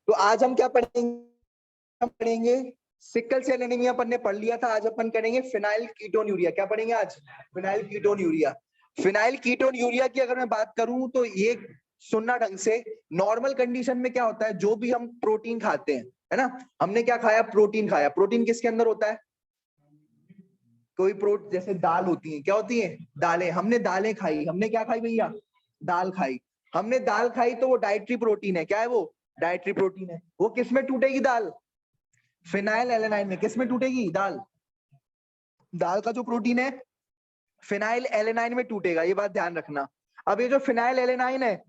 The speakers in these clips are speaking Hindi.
तो आज हम क्या पढ़ेंगे सिकल सेल एनीमिया अपन ने पढ़ लिया था। आज अपन करेंगे फिनाइल कीटोन यूरिया। क्या पढ़ेंगे आज? Phenyl ketone urea. Phenyl ketone urea की अगर मैं बात करूं तो ये सुनना ढंग से, नॉर्मल कंडीशन में क्या होता है, जो भी हम प्रोटीन खाते हैं, है ना, हमने क्या खाया? प्रोटीन खाया। प्रोटीन किसके अंदर होता है? कोई प्रोटीन, जैसे दाल होती है, क्या होती है? दालें। हमने दालें खाई। हमने क्या खाई भैया? दाल खाई। हमने दाल खाई तो वो डाइटरी प्रोटीन है। क्या है वो? डाइटरी प्रोटीन है। वो किस में टूटेगी दाल? फिनाइल एलेनाइन में। किस में टूटेगी दाल? दाल का जो प्रोटीन है फिनाइल एलेनाइन में टूटेगा, ये बात ध्यान रखना। अब ये जो फिनाइल एलेनाइन है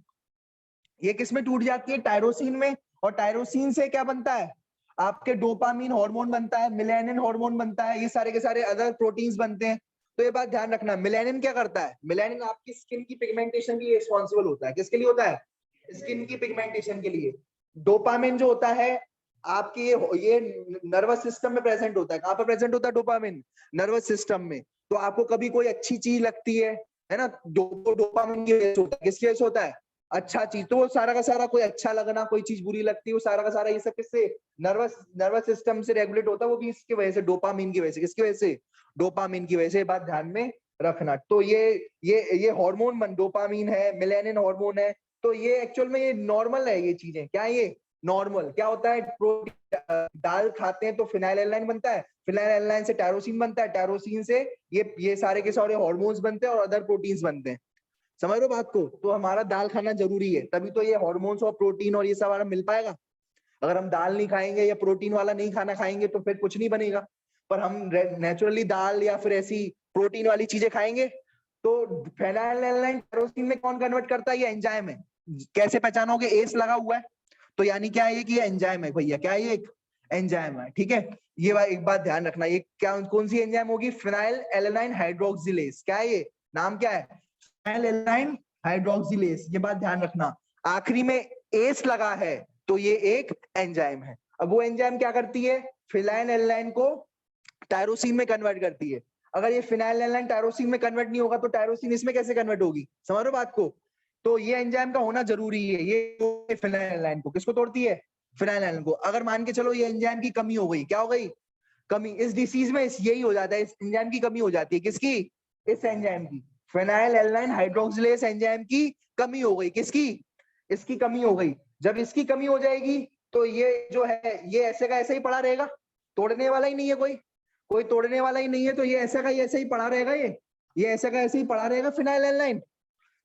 ये किस में टूट जाती है? टायरोसिन में। और टायरोसिन से क्या बनता है? आपके डोपामीन हार्मोन बनता है, मिलेनिन हार्मोन बनता है, ये सारे के सारे अदर प्रोटीन्स बनते हैं। तो ये बात ध्यान रखना। मिलेनिन क्या करता है? मिलेनिन आपकी स्किन की पिगमेंटेशन के लिए रिस्पॉन्सिबल होता है। किसके लिए होता है? स्किन की पिगमेंटेशन के लिए। डोपामिन जो होता है आपके ये नर्वस सिस्टम में प्रेजेंट होता है। कहां पर प्रेजेंट होता है डोपामिन? नर्वस सिस्टम में। तो आपको कभी कोई अच्छी चीज लगती है ना, डोपामिन की वजह से होता है। किसकी वजह से होता है? अच्छा चीज। तो वो सारा का सारा, कोई अच्छा लगना, कोई चीज बुरी लगती है, वो सारा का सारा ये सब किससे? नर्वस सिस्टम से रेगुलेट होता है। वो भी इसकी वजह से, डोपामिन की वजह से। किसकी वजह से? डोपामिन की वजह से। बात ध्यान में रखना। तो ये हार्मोन डोपामिन है, मिलेनिन हार्मोन है। तो ये एक्चुअल में ये नॉर्मल है। ये चीजें क्या है? ये नॉर्मल। क्या होता है? प्रोटीन दाल खाते हैं तो फिनाइल एलानाइन बनता है। फिनाइल एलानाइन से टायरोसिन बनता है। टायरोसिन से ये सारे के सारे हार्मोन्स बनते हैं और अदर प्रोटीन्स बनते हैं। समझ लो बात को? तो हमारा दाल खाना जरूरी है, तभी तो ये हार्मोन्स और प्रोटीन और ये सब हमारा मिल पाएगा। अगर हम दाल नहीं खाएंगे या प्रोटीन वाला नहीं खाना खाएंगे तो फिर कुछ नहीं बनेगा। पर हम नेचुरली दाल या फिर ऐसी प्रोटीन वाली चीजें खाएंगे। तो फेनाइलएलानाइन टायरोसिन में कौन कन्वर्ट करता है? ये एंजाइम है। कैसे पहचानोगे? एस लगा हुआ है तो यानी क्या है? कि ये एंजाइम है भैया। क्या है? ये एक एंजाइम है। ठीक है, ये एक बात ध्यान रखना। ये क्या, कौन सी एंजाइम होगी? Phenyl alanine hydroxylase. क्या है ये? नाम क्या है? Phenyl alanine hydroxylase. ये बात ध्यान रखना। आखिरी में एस लगा है तो ये एक एंजाइम है। अब वो एंजाइम क्या करती है? फिनाइल एलानाइन को टायरोसिन में कन्वर्ट करती है। अगर ये फिनाइल एलानाइन टायरोसिन में कन्वर्ट नहीं होगा तो टायरोसिन इसमें कैसे कन्वर्ट होगी? समझ रहे हो बात को? तो ये एंजाइम का होना जरूरी है। ये फिनाइल एलानाइन को किसको तोड़ती है? फिनाइल एलानाइन को। अगर मान के चलो ये एंजाइम की कमी हो गई, क्या हो गई? कमी। इस डिसीज में यही हो जाता है, इस एंजाइम की कमी हो जाती है। किसकी? इस एंजाइम की। फिनाइल एलानाइन हाइड्रोक्सिलेज एंजाइम की कमी हो गई। किसकी? इसकी कमी हो गई। जब इसकी कमी हो जाएगी तो ये जो है ये ऐसे का ऐसे ही पड़ा रहेगा। तोड़ने वाला ही नहीं है कोई, कोई तोड़ने वाला ही नहीं है। तो ये ऐसे का ऐसे ही पड़ा रहेगा। ये ऐसे का ऐसे ही पड़ा रहेगा फिनाइल एलानाइन।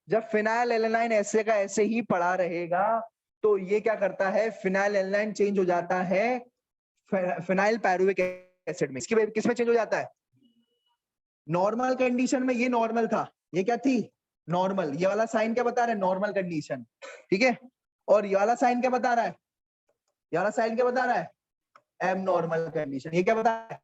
जब फिनाइल एलानाइन ऐसे का ऐसे ही पड़ा रहेगा तो ये क्या करता है? फिनाइल एलानाइन चेंज हो जाता है फिनाइल पायरुविक एसिड में। इसकी किस में चेंज हो जाता है? नॉर्मल कंडीशन में ये नॉर्मल था। ये क्या थी? नॉर्मल। ये वाला साइन क्या बता रहा है? Normal condition. ठीक है। और ये वाला साइन क्या बता रहा है? ये वाला साइन क्या बता रहा है? एब नॉर्मल कंडीशन। ये क्या बता रहा है?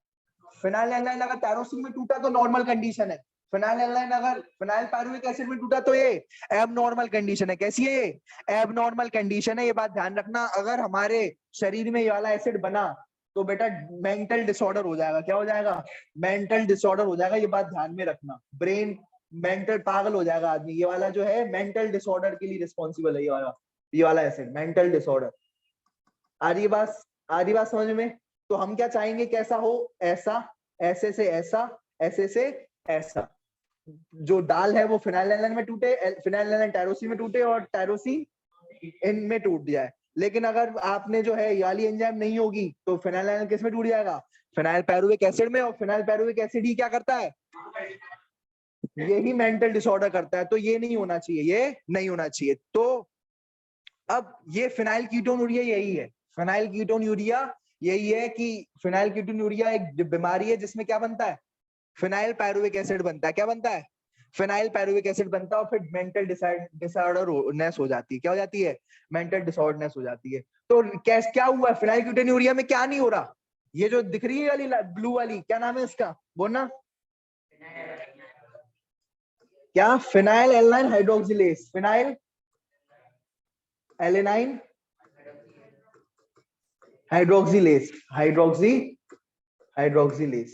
फिनाइल एलानाइन अगर टायरोसिन में टूटा तो नॉर्मल कंडीशन है। फिनाइल एलानाइन अगर फिनाइल पायरुविक एसिड में टूटा तो ये एब नॉर्मल कंडीशन है। कैसी है ये? एब नॉर्मल कंडीशन है। ये बात ध्यान रखना। अगर हमारे शरीर में ये वाला एसिड बना तो बेटा मेंटल डिसऑर्डर हो जाएगा। क्या हो जाएगा? मेंटल डिसऑर्डर हो जाएगा। ये बात ध्यान में रखना। ब्रेन मेंटल, पागल हो जाएगा आदमी। ये वाला जो है मेंटल डिसऑर्डर के लिए रिस्पॉन्सिबल है। ये वाला एसिड मेंटल डिसऑर्डर। आ रही बात? आ रही बात समझ में? तो हम क्या चाहेंगे? कैसा हो? ऐसा, ऐसे से ऐसा, ऐसे से ऐसा। जो दाल है वो फिनाइल एलानाइन में टूटे, फिनाइल एलानाइन टायरोसिन में टूटे और टायरोसिन इनमें टूट जाए। लेकिन अगर आपने जो है ये वाली एंजाइम नहीं होगी तो फिनाइल एलानाइन किस में टूट जाएगा? फिनाइल पायरुविक एसिड में। और फिनाइल पायरुविक एसिड ही क्या करता है? यही मेंटल डिसऑर्डर करता है। तो ये नहीं होना चाहिए, ये नहीं होना चाहिए। तो अब ये फिनाइल कीटोन यूरिया यही है। फिनाइल कीटोन यूरिया यही है कि फिनाइल कीटोन यूरिया एक बीमारी है जिसमें क्या बनता है? फिनाइल एसिड बनता है। क्या बनता है? फिनाइल एसिड बनता है। और फिर मेंटल डिसऑर्डरनेस हो जाती है। क्या हो जाती है? मेंटल डिसऑर्डरनेस हो जाती है। तो क्या हुआ? फिनाइल कीटोन यूरिया में क्या नहीं हो रहा? ये जो दिख रही है वाली ब्लू वाली, क्या नाम है इसका? बोलना क्या? Phenyl alanine hydroxylase. Phenyl alanine hydroxylase. Hydroxylase.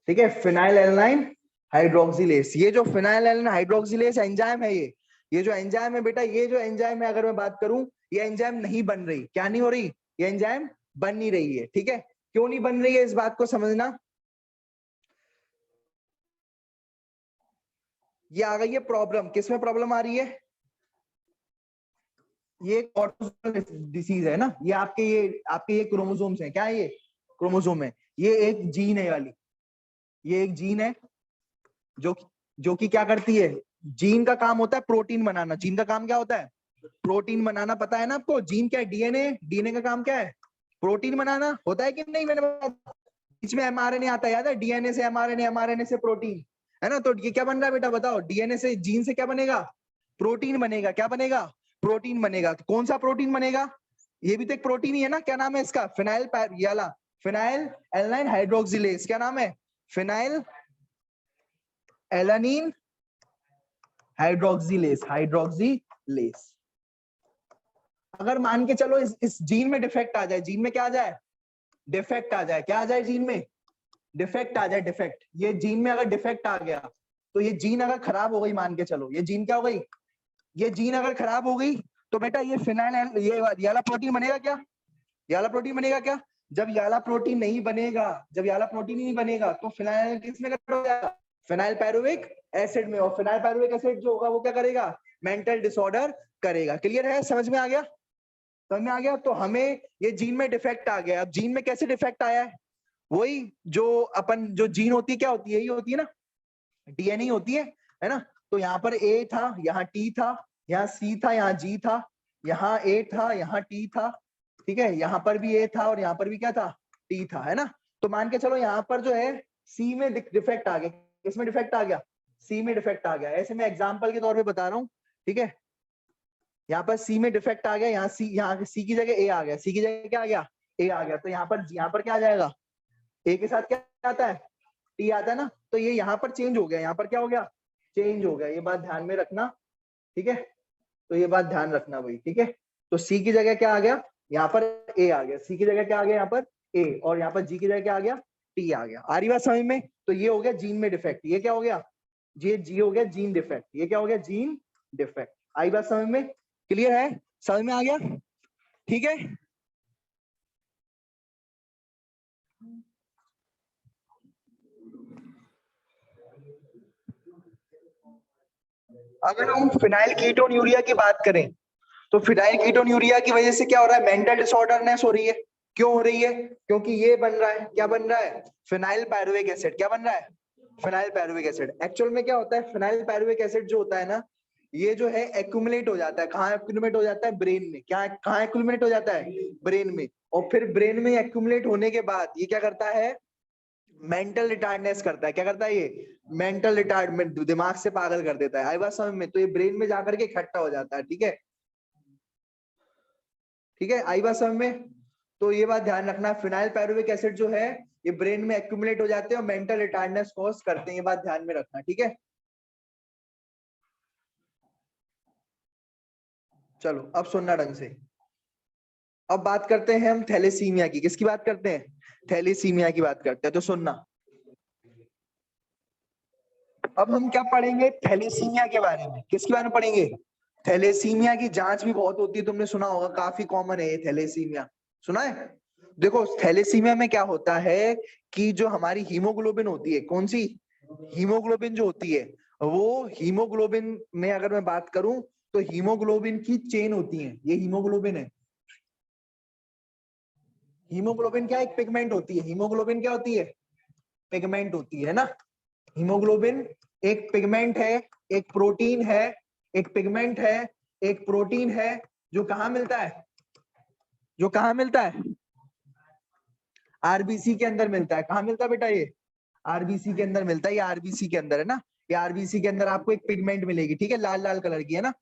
ठीक है, फिनाइल एलानाइन हाइड्रोक्सिलेज। ये जो फिनाइल एलानाइन हाइड्रोक्सिलेज एंजाइम है ये जो एंजाइम है बेटा, ये जो एंजाइम है अगर मैं बात करूं, ये एंजाइम नहीं बन रही। क्या नहीं हो रही? ये एंजाइम बन नहीं रही है। ठीक है, क्यों नहीं बन रही है इस बात को समझना। ये आ गई है प्रॉब्लम। किसमें प्रॉब्लम आ रही है? ये एक ऑटोसोमल डिसीज है ना, ये आपके क्रोमोसोम्स हैं। क्या है ये? क्रोमोसोम है। ये एक जीन है वाली, ये एक जीन है जो जो कि क्या करती है? जीन का काम होता है प्रोटीन बनाना। जीन का काम क्या होता है? प्रोटीन बनाना। पता है ना आपको जीन क्या है? डीएनए। डीएनए का काम क्या है? प्रोटीन बनाना। होता है कि नहीं? मैंने बताया बीच में एमआरएनए आता है, याद है? डीएनए से एमआरएनए, एमआरएनए से प्रोटीन, है ना? तो ये क्या बन रहा है बेटा, बताओ? डीएनए से, जीन से क्या बनेगा? प्रोटीन बनेगा। क्या बनेगा? प्रोटीन बनेगा। तो कौन सा प्रोटीन बनेगा? ये भी तो एक प्रोटीन ही है ना। क्या नाम है इसका? Phenyl alanine hydroxylase. क्या नाम है? Phenyl alanine hydroxylase. अगर मान के चलो इस जीन में डिफेक्ट आ जाए, जीन में क्या आ जाए? डिफेक्ट आ जाए। क्या आ जाए जीन में? डिफेक्ट आ जाए। डिफेक्ट, ये जीन में अगर डिफेक्ट आ गया तो ये जीन अगर खराब हो गई, मान के चलो ये जीन क्या हो गई? ये जीन अगर खराब हो गई तो बेटा ये फिनाइल, ये वाला प्रोटीन बनेगा क्या? ये वाला प्रोटीन बनेगा क्या? जब ये वाला प्रोटीन नहीं बनेगा, जब ये वाला प्रोटीन ही नहीं बनेगा तो फिनाइल किसमें कन्वर्ट हो जाएगा? फिनाइल पायरुविक एसिड में। और फिनाइल पायरुविक एसिड जो होगा वो क्या करेगा? मेंटल डिसऑर्डर करेगा। क्लियर है? समझ में आ गया? समझ में आ गया? तो हमें ये जीन में डिफेक्ट आ गया। अब जीन में कैसे डिफेक्ट आया है? वही जो अपन, जो जीन होती है क्या होती है? यही होती है ना, डीएनए होती है ना? तो यहाँ पर ए था, यहाँ टी था, यहाँ सी था, यहाँ जी था, यहाँ ए था, यहाँ टी था। ठीक है, यहाँ पर भी ए था और यहाँ पर भी क्या था? टी था, है ना? तो मान के चलो यहाँ पर जो है सी में डिफेक्ट आ गया। किसमें डिफेक्ट आ गया? सी में डिफेक्ट आ गया। ऐसे मैं एग्जाम्पल के तौर पे बता रहा हूँ। ठीक है, यहाँ पर सी में डिफेक्ट आ गया, यहाँ सी की जगह ए आ गया, सी की जगह क्या आ गया? ए आ गया। तो यहाँ पर क्या आ जाएगा? ए के साथ क्या आता है? टी आता है ना? तो ये यहाँ पर चेंज हो गया, यहाँ पर क्या हो गया? चेंज हो गया। ये बात ध्यान में रखना। ठीक है, तो ये बात ध्यान रखना भाई। ठीक है, तो सी की जगह क्या आ गया? यहाँ पर ए आ गया। सी की जगह क्या आ गया? यहाँ पर ए। और यहाँ पर जी की जगह क्या आ गया? टी आ गया। आ रही बात समझ में? तो ये हो गया जीन में डिफेक्ट। ये क्या हो गया? ये जी हो गया जीन डिफेक्ट। ये क्या हो गया? Gene defect. आई बात समझ में? क्लियर है? समझ में आ गया? ठीक है, अगर हम फिनाइल कीटोन यूरिया की बात करें तो फिनाइल कीटोन यूरिया की वजह से क्या हो रहा है? मेंटल डिसऑर्डरनेस हो रही है। क्यों हो रही है? क्योंकि ये बन रहा है, क्या बन रहा है? Phenyl pyruvic acid. क्या बन रहा है? Phenyl pyruvic acid. एक्चुअल में क्या होता है? फिनाइल पायरुविक एसिड जो होता है ना, ये जो है एक्यूमुलेट हो जाता है। कहाँ एक्यूमुलेट हो जाता है? ब्रेन में। क्या, कहाँ एक्यूमुलेट हो जाता है? ब्रेन में। और फिर ब्रेन में एक्यूमुलेट होने के बाद ये क्या करता है? मेंटल रिटार्डनेस करता है। क्या करता है ये? मेंटल रिटार्डमेंट, दिमाग से पागल कर देता है। आई बात समझ में? तो ये ब्रेन में जाकर के इकट्ठा हो जाता है। ठीक है, ठीक है, आई बात समझ में? तो ये बात ध्यान रखना, फिनाइल पायरुविक एसिड जो है ये ब्रेन में एक्यूमुलेट हो जाते हैं और मेंटल रिटार्डनेस कॉज करते हैं। ये बात ध्यान में रखना। ठीक है, चलो अब सुनना ढंग से। अब बात करते हैं हम थैलेसीमिया की। किसकी बात करते हैं? थैलेसीमिया की बात करते हैं। तो सुनना, अब हम क्या पढ़ेंगे? थैलेसीमिया के बारे में। किसके बारे में पढ़ेंगे? थैलेसीमिया की जांच भी बहुत होती है, तुमने सुना होगा, काफी कॉमन है ये थैलेसीमिया। सुना है? देखो थैलेसीमिया में क्या होता है कि जो हमारी हीमोग्लोबिन होती है, कौन सी? हीमोग्लोबिन जो होती है, वो हीमोग्लोबिन में अगर मैं बात करूं तो हीमोग्लोबिन की चेन होती है। ये हीमोग्लोबिन है। हीमोग्लोबिन क्या? एक पिगमेंट होती है। हीमोग्लोबिन क्या होती है? पिगमेंट होती है ना। हीमोग्लोबिन एक पिगमेंट है, एक प्रोटीन है, एक पिगमेंट है, एक प्रोटीन है, जो कहाँ मिलता है? जो कहाँ मिलता है? आरबीसी के अंदर मिलता है। कहाँ मिलता है बेटा ये? आरबीसी के अंदर मिलता है। ये आरबीसी के अंदर है ना। ये आरबीसी के अंदर आपको एक पिगमेंट मिलेगी। ठीक है, लाल लाल कलर की है ना।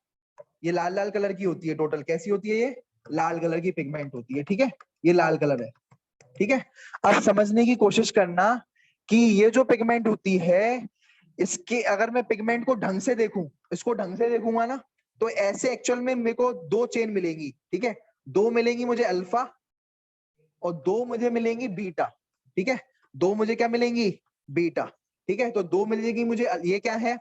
ये लाल लाल कलर की होती है। टोटल कैसी होती है? ये लाल कलर की पिगमेंट होती है। ठीक है, ये लाल कलर है। ठीक है, अब समझने की कोशिश करना कि ये जो पिगमेंट होती है, इसके अगर मैं पिगमेंट को ढंग से देखूं, इसको ढंग से देखूंगा ना, तो ऐसे एक्चुअल में मेरे को दो चेन मिलेंगी। ठीक है, दो मिलेंगी मुझे अल्फा और दो मुझे मिलेंगी बीटा। ठीक है, दो मुझे क्या मिलेंगी? बीटा। ठीक है, तो दो मिलेगी मुझे, ये क्या है?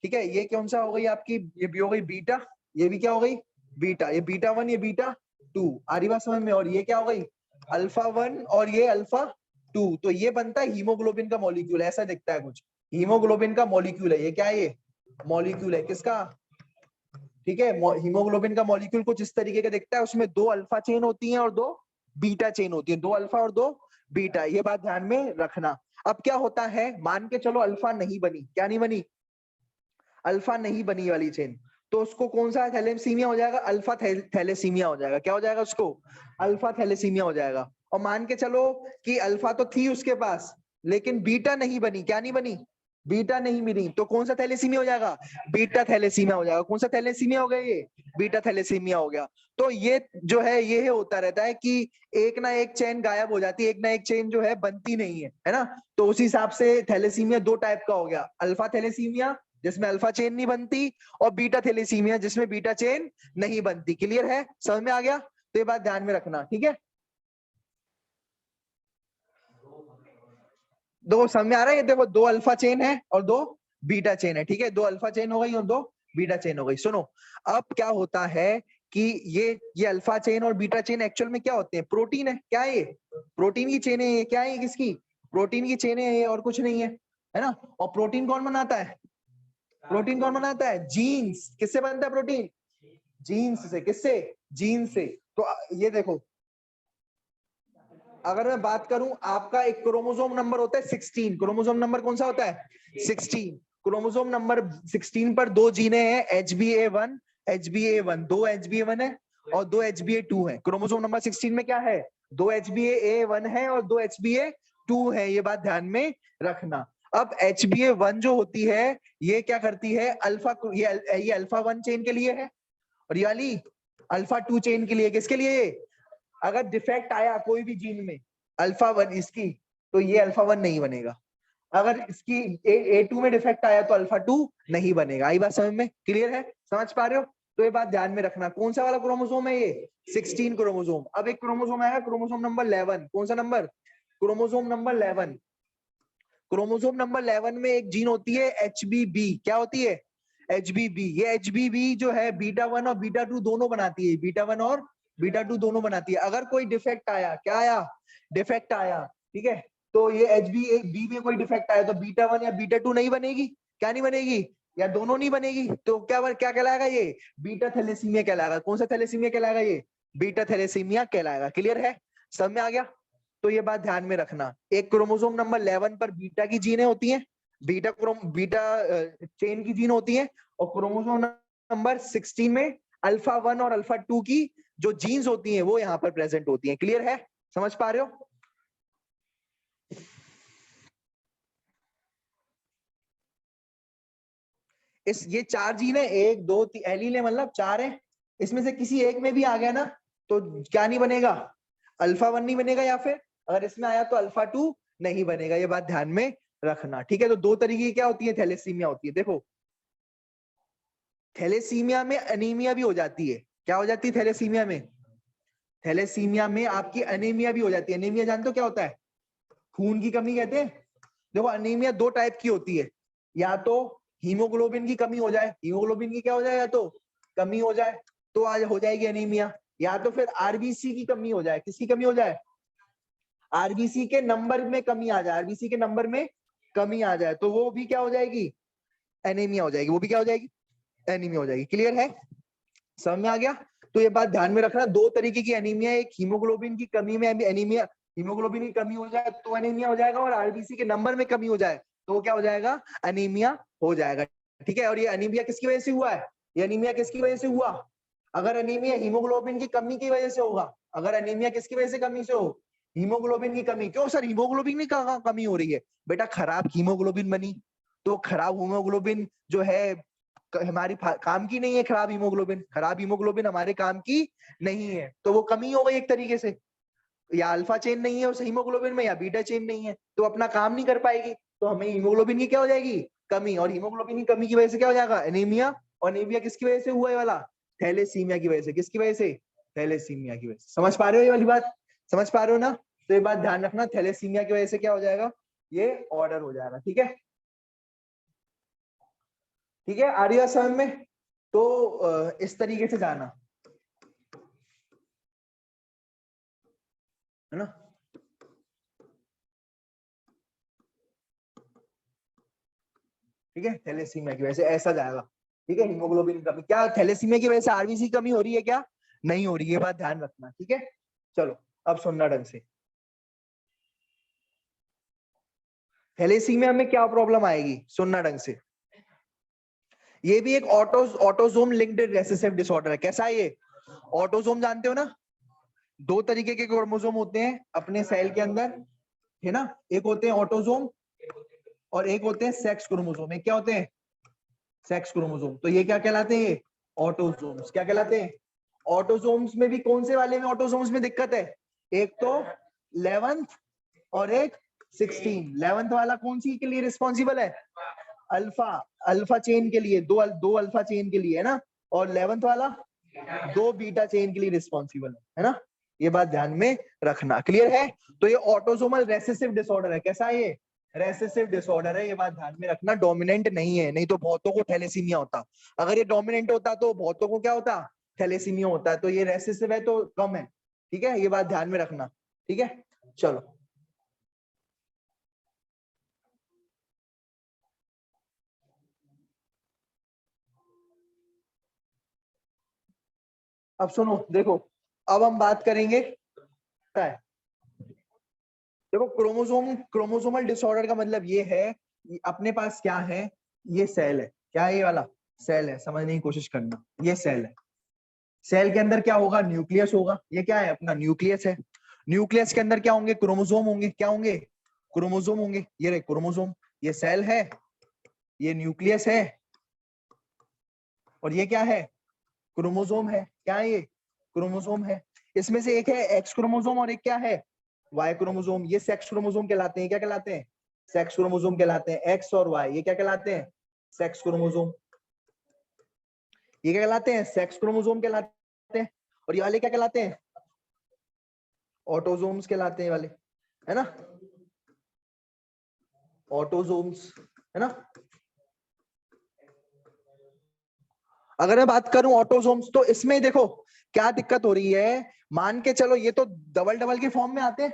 ठीक है, ये कौन सा हो गई आपकी, ये भी हो गई बीटा, ये भी क्या हो गई बीटा, ये बीटा 1 ये बीटा 2, आ रही बात समझ में, और ये क्या हो गई अल्फा 1 और ये अल्फा 2, तो ये बनता है हीमोग्लोबिन का मॉलिक्यूल, ऐसा दिखता है कुछ, हीमोग्लोबिन का मॉलिक्यूल है ये, क्या है ये मॉलिक्यूल है किसका, ठीक है, हीमोग्लोबिन का मॉलिक्यूल कुछ इस तरीके का दिखता है, उसमें 2 अल्फा चेन होती हैं और 2 बीटा चेन होती है, 2 अल्फा और 2 बीटा, ये बात ध्यान में रखना। अब क्या होता है, मान के चलो अल्फा नहीं बनी, क्या नहीं बनी, अल्फा नहीं बनी वाली चेन, तो उसको कौन सा थैलेसीमिया हो जाएगा, अल्फा थैलेसीमिया हो जाएगा, क्या हो जाएगा उसको, अल्फा थैलेसीमिया हो जाएगा। और मान के चलो कि अल्फा तो थी उसके पास, लेकिन बीटा नहीं बनी, क्या नहीं बनी, बीटा नहीं मिली, तो कौन सा थैलेसीमिया हो जाएगा, बीटा थैलेसीमिया हो जाएगा, कौन सा थैलेसीमिया हो गया ये, बीटा थैलेसीमिया हो गया। तो ये जो है ये होता रहता है कि एक ना एक चेन गायब हो जाती है, एक ना एक चेन जो है बनती नहीं है ना, तो उस हिसाब से थैलेसीमिया 2 टाइप का हो गया, अल्फा थैलेसीमिया जिसमें अल्फा चेन नहीं बनती, और बीटा थैलेसीमिया जिसमें बीटा चेन नहीं बनती। क्लियर है, समझ में आ गया, तो ये बात ध्यान में रखना, ठीक है, दो समझ में आ रहा है, ये देखो 2 अल्फा चेन है और 2 बीटा चेन है, ठीक है, 2 अल्फा चेन हो गई और 2 बीटा चेन हो गई। सुनो, अब क्या होता है कि ये अल्फा चेन और बीटा चेन एक्चुअल में क्या होते हैं, प्रोटीन है, क्या है ये प्रोटीन की चेन है, ये क्या है किसकी, प्रोटीन की चेन है ये, और कुछ नहीं है ना। और प्रोटीन कौन बनाता है, प्रोटीन कौन बनाता है, जीन्स, किससे बनता है प्रोटीन, जीन्स से, किससे, जीन से। तो ये देखो, अगर मैं बात करूं, आपका एक क्रोमोसोम नंबर होता है 16, क्रोमोसोम नंबर कौन सा होता है 16, क्रोमोसोम नंबर 16 पर 2 जीने हैं, HbA1 HbA1, 2 HbA1 है और 2 HbA2 है, क्रोमोसोम नंबर 16 में क्या है, 2 HbA1 है और 2 HbA2 है, ये बात ध्यान में रखना। अब HbA1 जो होती है ये क्या करती है, अल्फा, ये अल्फा 1 चेन के लिए है, और ये वाली अल्फा 2 चेन के लिए, किसके लिए, अगर डिफेक्ट आया कोई भी जीन में अल्फा 1 इसकी, तो ये अल्फा 1 नहीं बनेगा, अगर इसकी A2 में डिफेक्ट आया तो अल्फा 2 नहीं बनेगा। आई बात समझ में, क्लियर है, समझ पा रहे हो, तो ये बात ध्यान में रखना। कौन सा वाला क्रोमोसोम है ये, 16 क्रोमोसोम। अब एक क्रोमोसोम आएगा क्रोमोसोम नंबर 11, कौन सा number, chromosome number 11, chromosome number 11 में एक जीन होती है HBB, क्या होती है HBB, ये HBB जो है बीटा 1 और बीटा 2 दोनों बनाती है, बीटा 1 और बीटा 2 दोनों बनाती है। अगर कोई डिफेक्ट आया, क्या आया, डिफेक्ट आया, ठीक है, तो ये HBB में कोई डिफेक्ट आया तो बीटा 1 या बीटा 2 नहीं बनेगी, क्या नहीं बनेगी, या दोनों नहीं बनेगी, तो क्या क्या कहलाएगा ये, बीटा थैलेसीमिया कहलाएगा। कौन सा थैलेसीमिया कहलाएगा ये, बीटा थैलेसीमिया कहलाएगा। क्लियर है, सब में आ गया, तो ये बात ध्यान में रखना। एक क्रोमोसोम नंबर 11 पर बीटा की जीनें होती हैं, बीटा चेन की जीन होती है, और क्रोमोसोम नंबर 16 में अल्फा 1 और अल्फा 2 की जो जीन्स होती हैं वो यहाँ पर प्रेजेंट होती हैं। क्लियर है, समझ पा रहे हो, इस ये 4 जीन है, 1 2 3 एलील है, मतलब 4 है, इसमें से किसी एक में भी आ गया ना तो क्या नहीं बनेगा, अल्फा 1 नहीं बनेगा, या फिर अगर इसमें आया तो अल्फा 2 नहीं बनेगा, ये बात ध्यान में रखना, ठीक है। तो 2 तरीके की क्या होती है, थैलेसीमिया होती है। देखो, थैलेसीमिया में अनीमिया भी हो जाती है, क्या हो जाती है थैलेसीमिया में, थैलेसीमिया में आपकी अनीमिया भी हो जाती है। अनीमिया जानते हो क्या होता है, खून की कमी कहते हैं। देखो, अनीमिया 2 टाइप की होती है, या तो हीमोग्लोबिन की कमी हो जाए, हीमोग्लोबिन की क्या हो जाए, या तो कमी हो जाए तो आज हो जाएगी अनीमिया, या तो फिर आरबीसी की कमी हो जाए, किसकी कमी हो जाए, आरबीसी के नंबर में कमी आ जाए, आरबीसी के नंबर में कमी आ जाए, तो वो भी क्या हो जाएगी, एनीमिया हो जाएगी, वो भी क्या हो जाएगी, एनीमिया हो जाएगी। क्लियर है, समझ में आ गया, तो ये बात ध्यान में रखना। 2 तरीके की एनीमिया, एक हीमोग्लोबिन की कमी में एनीमिया, हीमोग्लोबिन की कमी हो जाए तो एनीमिया हो जाएगा, और आरबीसी के नंबर में कमी हो जाए तो वो क्या हो जाएगा, अनीमिया हो जाएगा, ठीक है। और ये अनीमिया किसकी वजह से हुआ है, ये अनीमिया किसकी वजह से हुआ, अगर अनीमिया हीमोग्लोबिन की कमी की वजह से होगा, अगर अनीमिया किसकी वजह से कमी से हो, हीमोग्लोबिन की कमी। क्यों सर, हीमोग्लोबिन की कहाँ कमी हो रही है, बेटा खराब हीमोग्लोबिन बनी, तो खराब हीमोग्लोबिन जो है हमारी काम की नहीं है, खराब हीमोग्लोबिन, खराब हीमोग्लोबिन हमारे काम की नहीं है, तो वो कमी हो गई एक तरीके से, या अल्फा चेन नहीं है उस हीमोग्लोबिन में, या बीटा चेन नहीं है, तो अपना काम नहीं कर पाएगी, तो हमें हीमोग्लोबिन की क्या हो जाएगी, कमी, और हीमोग्लोबिन की कमी की वजह से क्या हो जाएगा, एनीमिया, और एनीमिया किसकी वजह से हुआ है वाला, थैलेसीमिया की वजह से, किसकी वजह से, थैलेसीमिया की वजह से। समझ पा रहे हो ये वाली बात, समझ पा रहे हो ना, तो ये बात ध्यान रखना, थैलेसीमिया की वजह से क्या हो जाएगा, ये ऑर्डर हो जाएगा, ठीक है। ठीक है, आ रही है समझ में? तो इस तरीके से जाना, है ना? ठीक है, थैलेसीमिया की वजह से ऐसा जाएगा। ठीक है, हीमोग्लोबिन कमी, क्या थैलेसीमिया की वजह से आरबीसी कमी हो रही है क्या? नहीं हो रही है, ये बात ध्यान रखना। ठीक है, चलो अब सुनना ढंग से। थैलेसीमिया में क्या प्रॉब्लम आएगी, सुनना ढंग से। ये भी एक ऑटोसोम लिंक्ड रेसेसिव डिसऑर्डर है। कैसा है ये? ऑटोसोम जानते हो ना, दो तरीके के क्रोमोसोम होते हैं अपने सेल के अंदर, है ना? एक होते हैं ऑटोसोम और एक होते हैं सेक्स क्रोमोसोम। एक क्या होते हैं? Sex chromosome. तो ये क्या कहलाते हैं? ऑटोसोम्स। क्या कहलाते हैं? ऑटोसोम्स में भी कौन से वाले में ऑटोसोम्स में दिक्कत है? एक तो 11th और एक 16। 11th वाला कौन सी के लिए रिस्पॉन्सिबल है? अल्फा, अल्फा चेन के लिए, दो अल्फा चेन के लिए, है ना? और 11th वाला दो बीटा चेन के लिए रिस्पॉन्सिबल है ना? ये बात ध्यान में रखना। क्लियर है? तो ये ऑटोसोमल रेसेसिव डिसऑर्डर है। कैसा है ये? रेसेसिव डिसऑर्डर है, ये बात ध्यान में रखना। डोमिनेंट नहीं है, नहीं तो बहुतों को थैलेसीमिया होता। अगर ये डोमिनेंट होता तो बहुतों को क्या होता? थैलेसीमिया होता है। तो ये रेसेसिव है तो कम है। ठीक है, ये बात ध्यान में रखना। ठीक है, चलो अब सुनो, देखो अब हम बात करेंगे क्या है। देखो क्रोमोसोमल डिसऑर्डर का मतलब ये है कि अपने पास क्या है, ये सेल है। क्या है? ये वाला सेल है। समझने की कोशिश करना, ये सेल है। सेल के अंदर क्या होगा? न्यूक्लियस होगा। ये क्या है? अपना न्यूक्लियस है। न्यूक्लियस के अंदर क्या होंगे? क्रोमोसोम होंगे। क्या होंगे? क्रोमोसोम होंगे। ये रहे क्रोमोसोम। ये सेल है, ये न्यूक्लियस है, और ये क्या है? क्रोमोसोम है। क्या है ये? क्रोमोसोम है। इसमें से एक है एक्स क्रोमोसोम और एक क्या है? Y chromosome. ये सेक्स क्रोमोसोम कहलाते हैं। क्या कहलाते हैं? सेक्स क्रोमोसोम कहलाते हैं। एक्स और वाई ये क्या कहलाते हैं? Sex chromosome. ये क्या कहलाते हैं? सेक्स क्रोमोसोम कहलाते हैं। और ये वाले क्या कहलाते हैं? ऑटोसोम्स कहलाते हैं वाले, है ना? ऑटोसोम्स, है ना? अगर मैं बात करूं ऑटोसोम्स, तो इसमें देखो क्या दिक्कत हो रही है। मान के चलो ये तो डबल डबल के फॉर्म में आते हैं।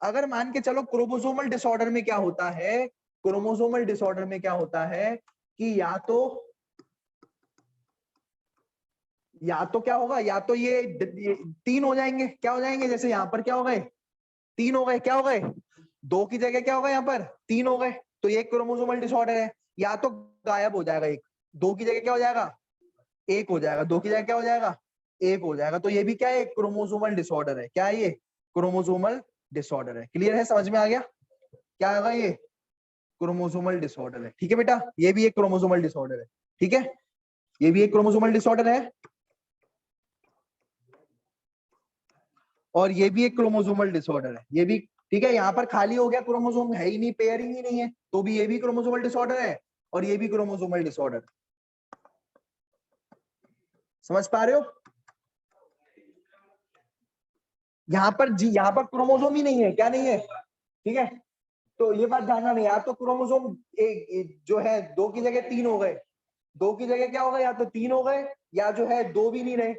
अगर मान के चलो क्रोमोसोमल डिसऑर्डर में क्या होता है, क्रोमोसोमल डिसऑर्डर में क्या होता है कि या तो क्या होगा, या तो ये तीन हो जाएंगे। क्या हो जाएंगे? जैसे यहाँ पर क्या हो गए? तीन हो गए। क्या हो गए? दो की जगह क्या होगा? यहाँ पर तीन हो गए। तो ये क्रोमोसोमल डिसऑर्डर है। या तो गायब हो जाएगा एक, दो की जगह क्या हो जाएगा? एक हो जाएगा। दो की जगह क्या हो जाएगा? एक हो जाएगा। तो ये भी क्या है? क्रोमोसोमल डिसऑर्डर है। क्या है ये? क्रोमोसोमल डिसऑर्डर है। क्लियर है? समझ में आ गया? क्या होगा ये? क्रोमोसोमल डिसऑर्डर है। ठीक है बेटा, ये भी एक क्रोमोसोमल डिसऑर्डर है। ठीक है, ये भी एक क्रोमोसोमल डिसऑर्डर है, और ये भी एक क्रोमोसोमल डिसऑर्डर है। ये भी ठीक है। यहाँ पर खाली हो गया, क्रोमोसोम है ही नहीं, पेयरिंग ही नहीं है, तो भी ये भी क्रोमोसोमल डिसऑर्डर है और ये भी क्रोमोसोमल डिसऑर्डर। समझ पा रहे हो? यहाँ पर जी, यहाँ पर क्रोमोसोम ही नहीं है। क्या नहीं है? ठीक है, तो ये बात जानना नहीं। या तो क्रोमोसोम जो है दो की जगह तीन हो गए, दो की जगह क्या होगा? या तो तीन हो गए, या जो है दो भी नहीं रहे,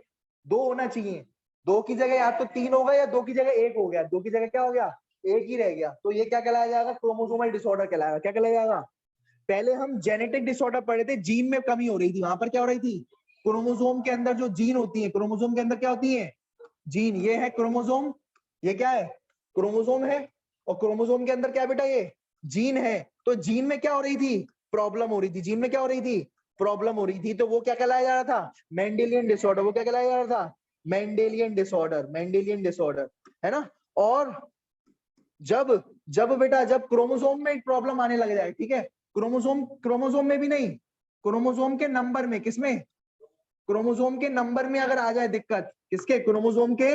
दो होना चाहिए। दो की जगह या तो तीन हो गए या दो की जगह एक हो गया। दो की जगह क्या हो गया? एक ही रह गया। तो ये क्या कहलाया जाएगा? क्रोमोसोमल डिसऑर्डर कहलाएगा। क्या कहलाया जाएगा? पहले हम जेनेटिक डिसऑर्डर पढ़े थे, जीन में कमी हो रही थी। वहां पर क्या हो रही थी? क्रोमोसोम के अंदर जो जीन होती है, क्रोमोसोम के अंदर क्या होती है? जीन। ये है क्रोमोसोम, ये क्या है? क्रोमोसोम है। और क्रोमोसोम के अंदर क्या है बेटा? ये जीन है। तो जीन में क्या हो रही थी? प्रॉब्लम हो रही थी। जीन में क्या हो रही थी? प्रॉब्लम हो रही थी। तो वो क्या कहलाया जा रहा था? Mendelian disorder. वो क्या कहलाया जा रहा था? Mendelian disorder. मेंडेलियन डिसऑर्डर, है ना? और जब जब बेटा जब क्रोमोसोम में एक प्रॉब्लम आने लग जाए, ठीक है, क्रोमोसोम में भी नहीं, क्रोमोसोम के नंबर में, किसमें? क्रोमोसोम के नंबर में अगर आ जाए दिक्कत, किसके? क्रोमोसोम के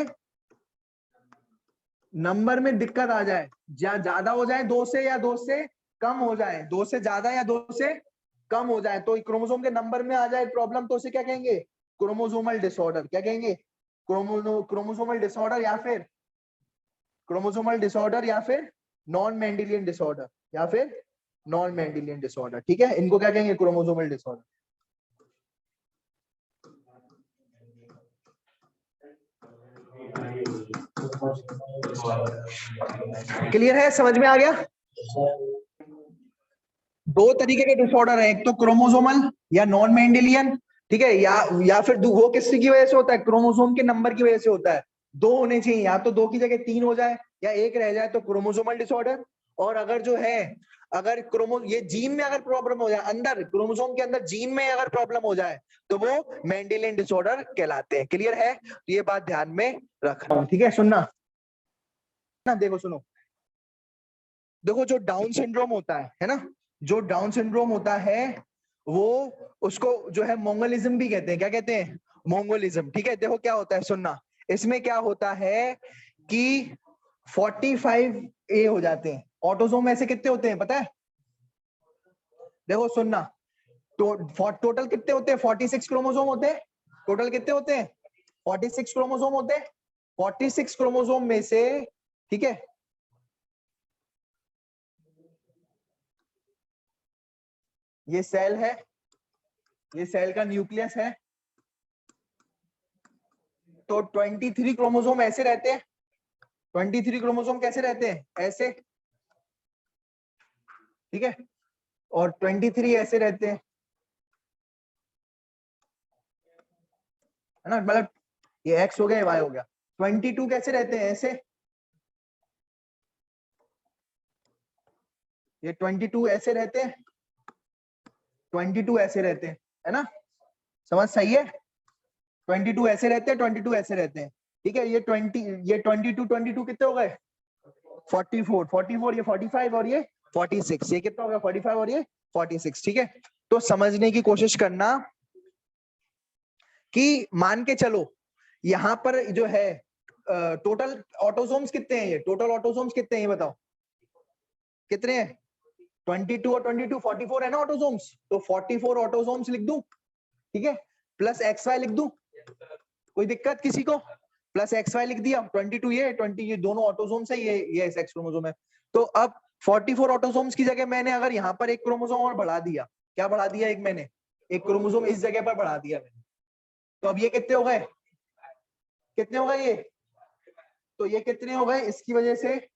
नंबर में दिक्कत आ जाए, ज्यादा हो जाए दो से, या दो से कम हो जाए, दो से ज्यादा या दो से कम हो जाए, तो क्रोमोसोम के नंबर में आ जाए प्रॉब्लम, तो उसे क्या कहेंगे? Chromosomal disorder. क्या कहेंगे? क्रोमोसोमल डिसऑर्डर, या फिर नॉन मेंडेलियन डिसऑर्डर, या फिर नॉन मेंडेलियन डिसऑर्डर, ठीक है, इनको क्या कहेंगे, क्रोमोसोमल डिसऑर्डर। क्लियर है, समझ में आ गया। दो तरीके के डिसऑर्डर है, एक तो क्रोमोसोमल या नॉन मेंडेलियन, ठीक है, या फिर वो किसकी की वजह से होता है, क्रोमोसोम के नंबर की वजह से होता है। दो होने चाहिए, या तो दो की जगह तीन हो जाए या एक रह जाए तो क्रोमोसोमल डिसऑर्डर। और अगर जो है, अगर ये जीन में अगर प्रॉब्लम हो जाए, अंदर क्रोमोसोम के अंदर जीन में अगर प्रॉब्लम हो जाए तो वो मेंडेलियन डिसऑर्डर कहलाते हैं। क्लियर है, तो ये बात ध्यान में रखना, ठीक है, सुनना ना, देखो सुनो, देखो जो डाउन सिंड्रोम होता है ना, जो डाउन सिंड्रोम होता है वो, उसको जो है मोंगोलिज्म भी कहते हैं। क्या कहते हैं, मोंगोलिज्म, ठीक है। देखो क्या होता है, सुनना, इसमें क्या होता है कि 45A हो जाते हैं। ऑटोसोम ऐसे कितने होते हैं पता है, देखो सुनना, तो टोटल कितने होते हैं, 46 क्रोमोसोम होते हैं। टोटल कितने होते हैं, 46 क्रोमोसोम होते हैं। 46 क्रोमोसोम में से, ठीक है, ये सेल है, ये सेल का न्यूक्लियस है, तो 23 क्रोमोसोम ऐसे रहते हैं। 23 क्रोमोसोम कैसे रहते हैं, ऐसे, ठीक है, और 23 ऐसे रहते हैं, है ना, मतलब ये एक्स हो गया, वाई हो गया। 22 कैसे रहते हैं, ऐसे, ये 22 ऐसे रहते हैं, 22 ऐसे रहते हैं, है ना, समझ सही है। 22 ऐसे रहते हैं, 22 ऐसे रहते हैं, ठीक है। ये 22 कितने हो गए, 44, ये 45 और ये 46, ये कितना हो गया, 45 और ये 46, ठीक है। तो समझने की कोशिश करना कि मान के चलो यहां पर जो है टोटल ऑटोसोम्स कितने हैं, ये टोटल ऑटोसोम्स कितने हैं ये बताओ, कितने हैं, 22 और 22, 44 है ना ऑटोसोम्स, तो 44 ऑटोसोम्स लिख दूं, ठीक है, प्लस एक्स वाई लिख दूं, कोई दिक्कत किसी को, प्लस एक्स वाई लिख दिया, 22 ये 20, ये दोनों ऑटोसोम्स है, ये सेक्स क्रोमोसोम है। तो अब 44 ऑटोसोम्स की जगह मैंने अगर यहाँ पर एक क्रोमोसोम और बढ़ा दिया, क्या बढ़ा दिया, एक मैंने एक क्रोमोसोम इस जगह पर बढ़ा दिया मैंने, तो अब ये कितने हो गए, कितने हो गए ये, तो ये कितने हो गए, इसकी वजह से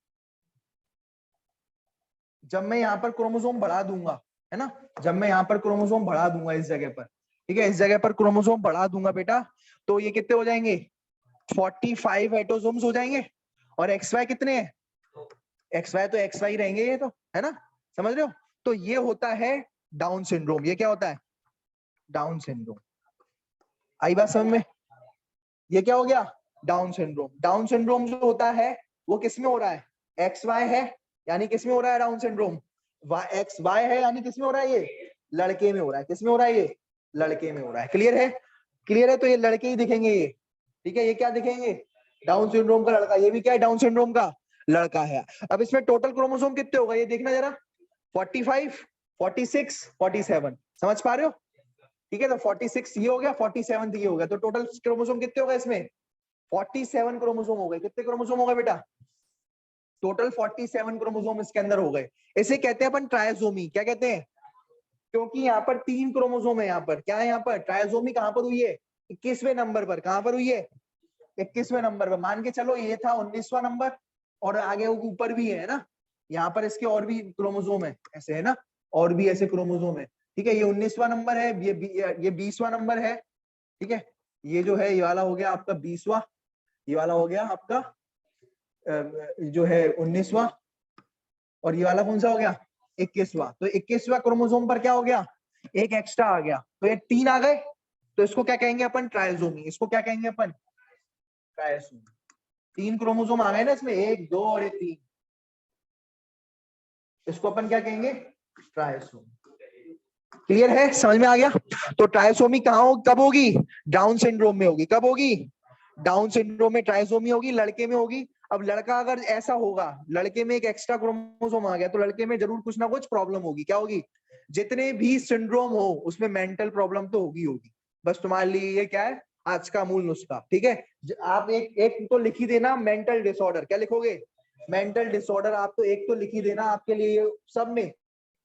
जब मैं यहाँ पर क्रोमोसोम बढ़ा दूंगा, है ना, जब मैं यहाँ पर क्रोमोसोम बढ़ा दूंगा इस जगह पर, ठीक है, इस जगह पर क्रोमोसोम बढ़ा दूंगा बेटा, तो ये कितने हो जाएंगे, 45 एटोसोम्स हो जाएंगे। और एक्स वाई कितने हैं, एक्स वाई तो एक्स वाई रहेंगे ये तो, है ना, समझ रहे हो। तो ये होता है डाउन सिंड्रोम, ये क्या होता है, डाउन सिंड्रोम। आई बात समझ में, ये क्या हो गया, डाउन सिंड्रोम। डाउन सिंड्रोम जो होता है वो किस में हो रहा है, एक्स वाई है, यानी किस में हो रहा है डाउन सिंड्रोम, एक्स वाई है, यानी किस में हो रहा है, ये लड़के में हो रहा है, किस में हो रहा है, ये लड़के में हो रहा है। क्लियर है, क्लियर है, तो ये लड़के ही दिखेंगे ये, ठीक है, ये क्या दिखेंगे, डाउन सिंड्रोम का लड़का, ये भी क्या है, डाउन सिंड्रोम का लड़का है। अब इसमें टोटल क्रोमोसोम कितने होगा ये देखना जरा, 45, 46, 47, समझ पा रहे हो, ठीक है, तो 46 ये हो गया, 47 ये हो गया, तो टोटल क्रोमोसोम कितने होगा इसमें, 47 क्रोमोसोम हो गए। कितने क्रोमोसोम हो गए बेटा, टोटल 47 क्रोमोसोम इसके अंदर हो गए। इसे कहते हैं अपन ट्रायसोमी, क्या कहते हैं, क्योंकि यहाँ पर 3 क्रोमोसोम है, यहाँ पर क्या है, यहाँ पर ट्रायसोमी कहां पर हुई है, 21वें नंबर पर, कहां पर हुई है, 21वें नंबर पर। मान के चलो ये था 19वां नंबर, और आगे ऊपर भी है ना, यहाँ पर इसके और भी क्रोमोसोम है ऐसे, है ना, और भी ऐसे क्रोमोसोम है, ठीक है, ये 19वां नंबर है, ये 20वां नंबर है, ठीक है, ये जो है ये वाला हो गया आपका 20वां, ये वाला हो गया आपका जो है 19वां, और ये वाला कौन सा हो गया, 21वां। तो 21वां क्रोमोसोम पर क्या हो गया, एक एक्स्ट्रा आ गया, तो ये 3 आ गए, तो इसको क्या कहेंगे अपन, ट्रायसोमी। इसको क्या कहेंगे अपन, ट्रायसोमी। 3 क्रोमोसोम आ गए ना इसमें, 1 2 और 3, इसको अपन क्या कहेंगे, ट्रायसोमी। क्लियर है, समझ में आ गया। तो ट्रायसोमी कहाँ कब होगी, डाउन सिंड्रोम में होगी, कब होगी, डाउन सिंड्रोम में ट्रायसोमी होगी, लड़के में होगी। अब लड़का अगर ऐसा होगा, लड़के में एक एक्स्ट्रा क्रोमोसोम आ गया, तो लड़के में जरूर कुछ ना कुछ प्रॉब्लम होगी, क्या होगी, जितने भी सिंड्रोम हो उसमें मेंटल प्रॉब्लम तो होगी। बस तुम्हारे लिए ये क्या है, आज का मूल नुस्खा, ठीक है। आप एक एक तो लिख ही देना, मेंटल डिसऑर्डर, क्या लिखोगे, मेंटल डिसऑर्डर, आप तो एक तो लिख ही देना, आपके लिए सब में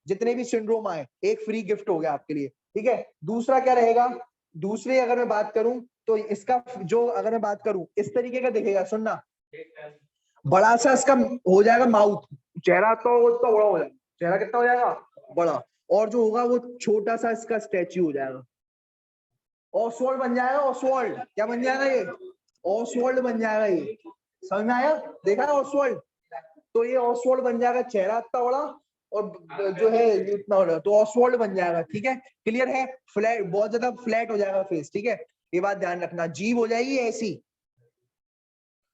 जितने भी सिंड्रोम आए एक फ्री गिफ्ट हो गया आपके लिए, ठीक है। दूसरा क्या रहेगा, दूसरे अगर मैं बात करूं तो इसका जो अगर मैं बात करूं इस तरीके का दिखेगा, सुनना, बड़ा सा इसका हो जाएगा माउथ, चेहरा तो बड़ा हो जाएगा, चेहरा कितना हो जाएगा बड़ा, और जो होगा वो छोटा सा इसका स्टैच्यू हो जाएगा, ऑसवर्ल्ड बन जाएगा। ऑसवर्ल्ड क्या बन जाएगा ये, ऑसवर्ल्ड बन जाएगा ये, समझ में आया, देखा है ऑसवर्ल्ड, तो ये ऑसवर्ल्ड बन जाएगा, चेहरा इतना बड़ा और जो है इतना बड़ा, तो ऑसवर्ल्ड बन जाएगा, ठीक है, क्लियर है। फ्लैट, बहुत ज्यादा फ्लैट हो जाएगा फेस, ठीक है, ये बात ध्यान रखना। जीभ हो जाएगी ऐसी,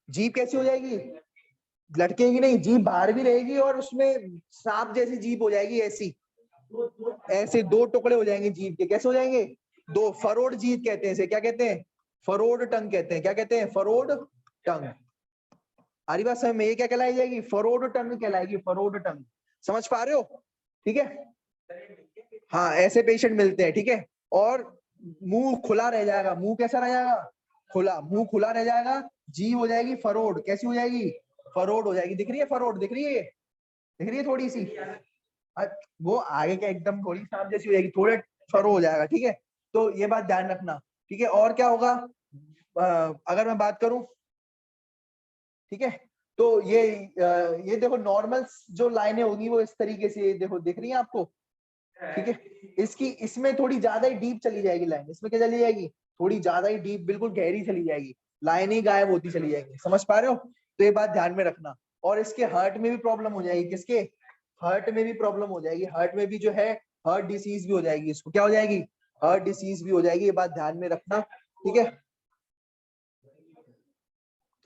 जीभ कैसी हो जाएगी, लटकेगी नहीं, जीभ बाहर भी रहेगी और उसमें सांप जैसी जीभ हो जाएगी ऐसी, ऐसे दो टुकड़े हो जाएंगे जीभ के, कैसे हो जाएंगे, दो, फरोड जीभ कहते हैं इसे, क्या कहते हैं, फरोड टंग कहते हैं, क्या कहते हैं, फरोड टंग। हरी बात समझ में, ये क्या कहलाई जाएगी, फरोड टंग कहलाएगी, फरोड टंग, समझ पा रहे हो, ठीक है। हाँ ऐसे पेशेंट मिलते हैं, ठीक है। और मुंह खुला रह जाएगा, मुंह कैसा रह जाएगा, खुला, मुंह खुला रह जाएगा, जीभ हो जाएगी फरोड, कैसी हो जाएगी, फरोड हो जाएगी, दिख रही है फरोड, दिख रही है, दिख रही है थोड़ी सी, वो आगे का एकदम थोड़ी सांप जैसी हो जाएगी, थोड़े फरो हो जाएगा, ठीक है, तो ये बात ध्यान रखना, ठीक है। और क्या होगा, अगर मैं बात करूं, ठीक है, तो ये देखो नॉर्मल जो लाइनें होगी वो इस तरीके से देखो दिख रही है आपको, ठीक है। इसकी इसमें थोड़ी ज्यादा ही डीप चली जाएगी लाइन, इसमें क्या चली जाएगी, थोड़ी ज्यादा ही डीप, बिल्कुल गहरी चली जाएगी, लाइन ही गायब होती चली जाएगी, समझ पा रहे हो, तो ये बात ध्यान में रखना। और इसके हार्ट में भी प्रॉब्लम हो जाएगी, किसके, हार्ट में भी प्रॉब्लम हो जाएगी, हार्ट में भी जो है हार्ट डिसीज भी हो जाएगी, इसको क्या हो जाएगी, हार्ट डिसीज भी हो जाएगी, ये बात ध्यान में रखना, ठीक है,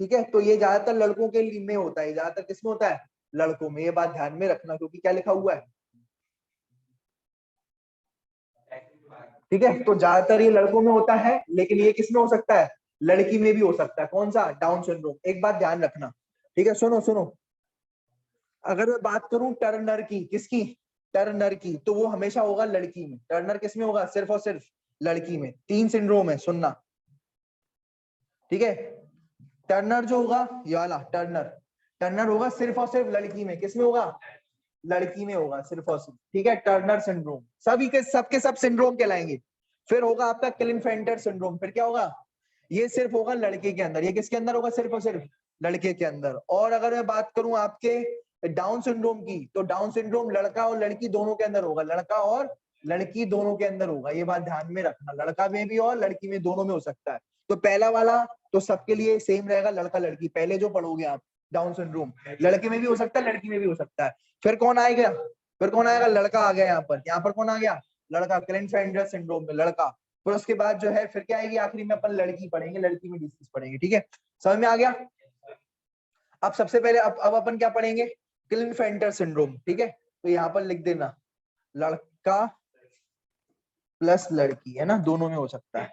ठीक है। तो ये ज्यादातर लड़कों के लिए में होता है, ज्यादातर किसमें होता है, लड़कों में, ये बात ध्यान में रखना, क्योंकि क्या लिखा हुआ है, ठीक है, तो ज्यादातर ये लड़कों में होता है, लेकिन ये किसमें हो सकता है, लड़की में भी हो सकता है, कौन सा, डाउन सिंड्रोम, एक बात ध्यान रखना, ठीक है। सुनो सुनो, अगर मैं बात करूं टर्नर की, किसकी, टर्नर की, तो वो हमेशा होगा लड़की में, टर्नर किसमें होगा, सिर्फ और सिर्फ लड़की में, 3 सिंड्रोम है, सुनना, ठीक है। टर्नर जो होगा ये वाला टर्नर, टर्नर होगा सिर्फ और सिर्फ लड़की में, किसमें होगा, लड़की में होगा सिर्फ और सिर्फ, ठीक है, टर्नर सिंड्रोम, सभी के सब सिंड्रोम कहलाएंगे। फिर होगा आपका क्लिनफेल्टर सिंड्रोम, फिर क्या होगा, ये सिर्फ होगा लड़के के अंदर, ये किसके अंदर होगा, सिर्फ और सिर्फ लड़के के अंदर। और अगर मैं बात करूं आपके डाउन सिंड्रोम की, तो डाउन सिंड्रोम लड़का और लड़की दोनों के अंदर होगा, लड़का और लड़की दोनों के अंदर होगा, ये बात ध्यान में रखना, लड़का में भी और लड़की में, दोनों में हो सकता है। तो पहला वाला तो सबके लिए सेम रहेगा, लड़का लड़की, पहले जो पढ़ोगे आप डाउन सिंड्रोम, लड़के में भी हो सकता है, लड़की में भी हो सकता है। फिर कौन आएगा, फिर कौन आएगा, लड़का आ गया यहाँ पर कौन आ गया, लड़का, क्लिनफेल्टर सिंड्रोम में लड़का। फिर उसके बाद जो है फिर क्या आएगी, आखिरी में अपन लड़की पढ़ेंगे, लड़की में डिसीज पढ़ेंगे, ठीक है, समझ में आ गया। अब सबसे पहले अब अपन क्या पढ़ेंगे, क्लिनफेल्टर सिंड्रोम, ठीक है, तो यहाँ पर लिख देना, लड़का प्लस लड़की, है ना, दोनों में हो सकता है,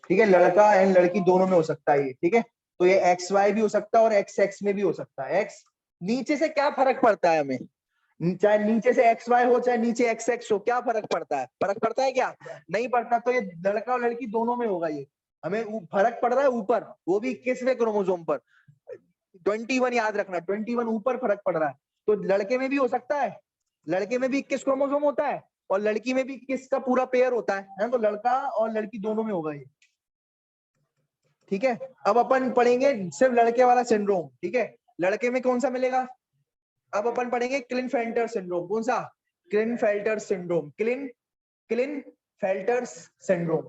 ठीक है, लड़का एंड लड़की दोनों में हो सकता है ये, ठीक है। तो ये एक्स वाई भी हो सकता है और एक्स एक्स में भी हो सकता है, एक्स नीचे से क्या फर्क पड़ता है हमें, चाहे नीचे से एक्स वाई हो चाहे नीचे एक्स एक्स हो, क्या फर्क पड़ता है, फर्क पड़ता है क्या, नहीं पड़ता। तो ये लड़का और लड़की दोनों में होगा, ये हमें फर्क पड़ रहा है ऊपर, वो भी किसवें क्रोमोसोम पर, 21 याद रखना, 21 ऊपर फर्क पड़ रहा है। तो लड़के में भी हो सकता है, लड़के में भी 21 क्रोमोसोम होता है और लड़की में भी 21 का पूरा पेयर होता है, तो लड़का और लड़की दोनों में होगा ये, ठीक है। अब अपन पढ़ेंगे सिर्फ लड़के वाला सिंड्रोम, ठीक है, लड़के में कौन सा मिलेगा, अब अपन पढ़ेंगे क्लिनफेल्टर सिंड्रोम, कौन सा, क्लिनफेल्टर सिंड्रोम, क्लिनफेल्टर सिंड्रोम,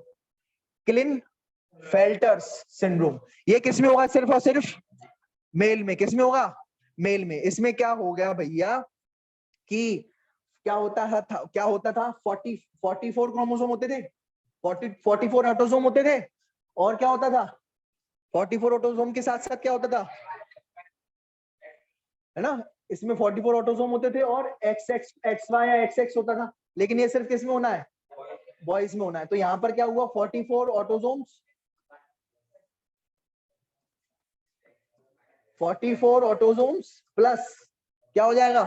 क्लिनफेल्टर सिंड्रोम, ये किसमें होगा, सिर्फ और सिर्फ मेल में, किसमें होगा, मेल में। इसमें क्या हो गया भैया कि क्या होता था 44 क्रोमोसोम होते थे, 44 ऑटोसोम होते थे, और क्या होता था 44 ऑटोसोम के साथ साथ क्या होता था, है ना, इसमें 44 ऑटोसोम होते थे और एक्स एक्स एक्स वाई या एक्स एक्स होता था, लेकिन ये सिर्फ किस में होना है, बॉयज में होना है। तो यहाँ पर क्या हुआ, 44 ऑटोसोम्स, 44 ऑटोसोम्स प्लस क्या हो जाएगा,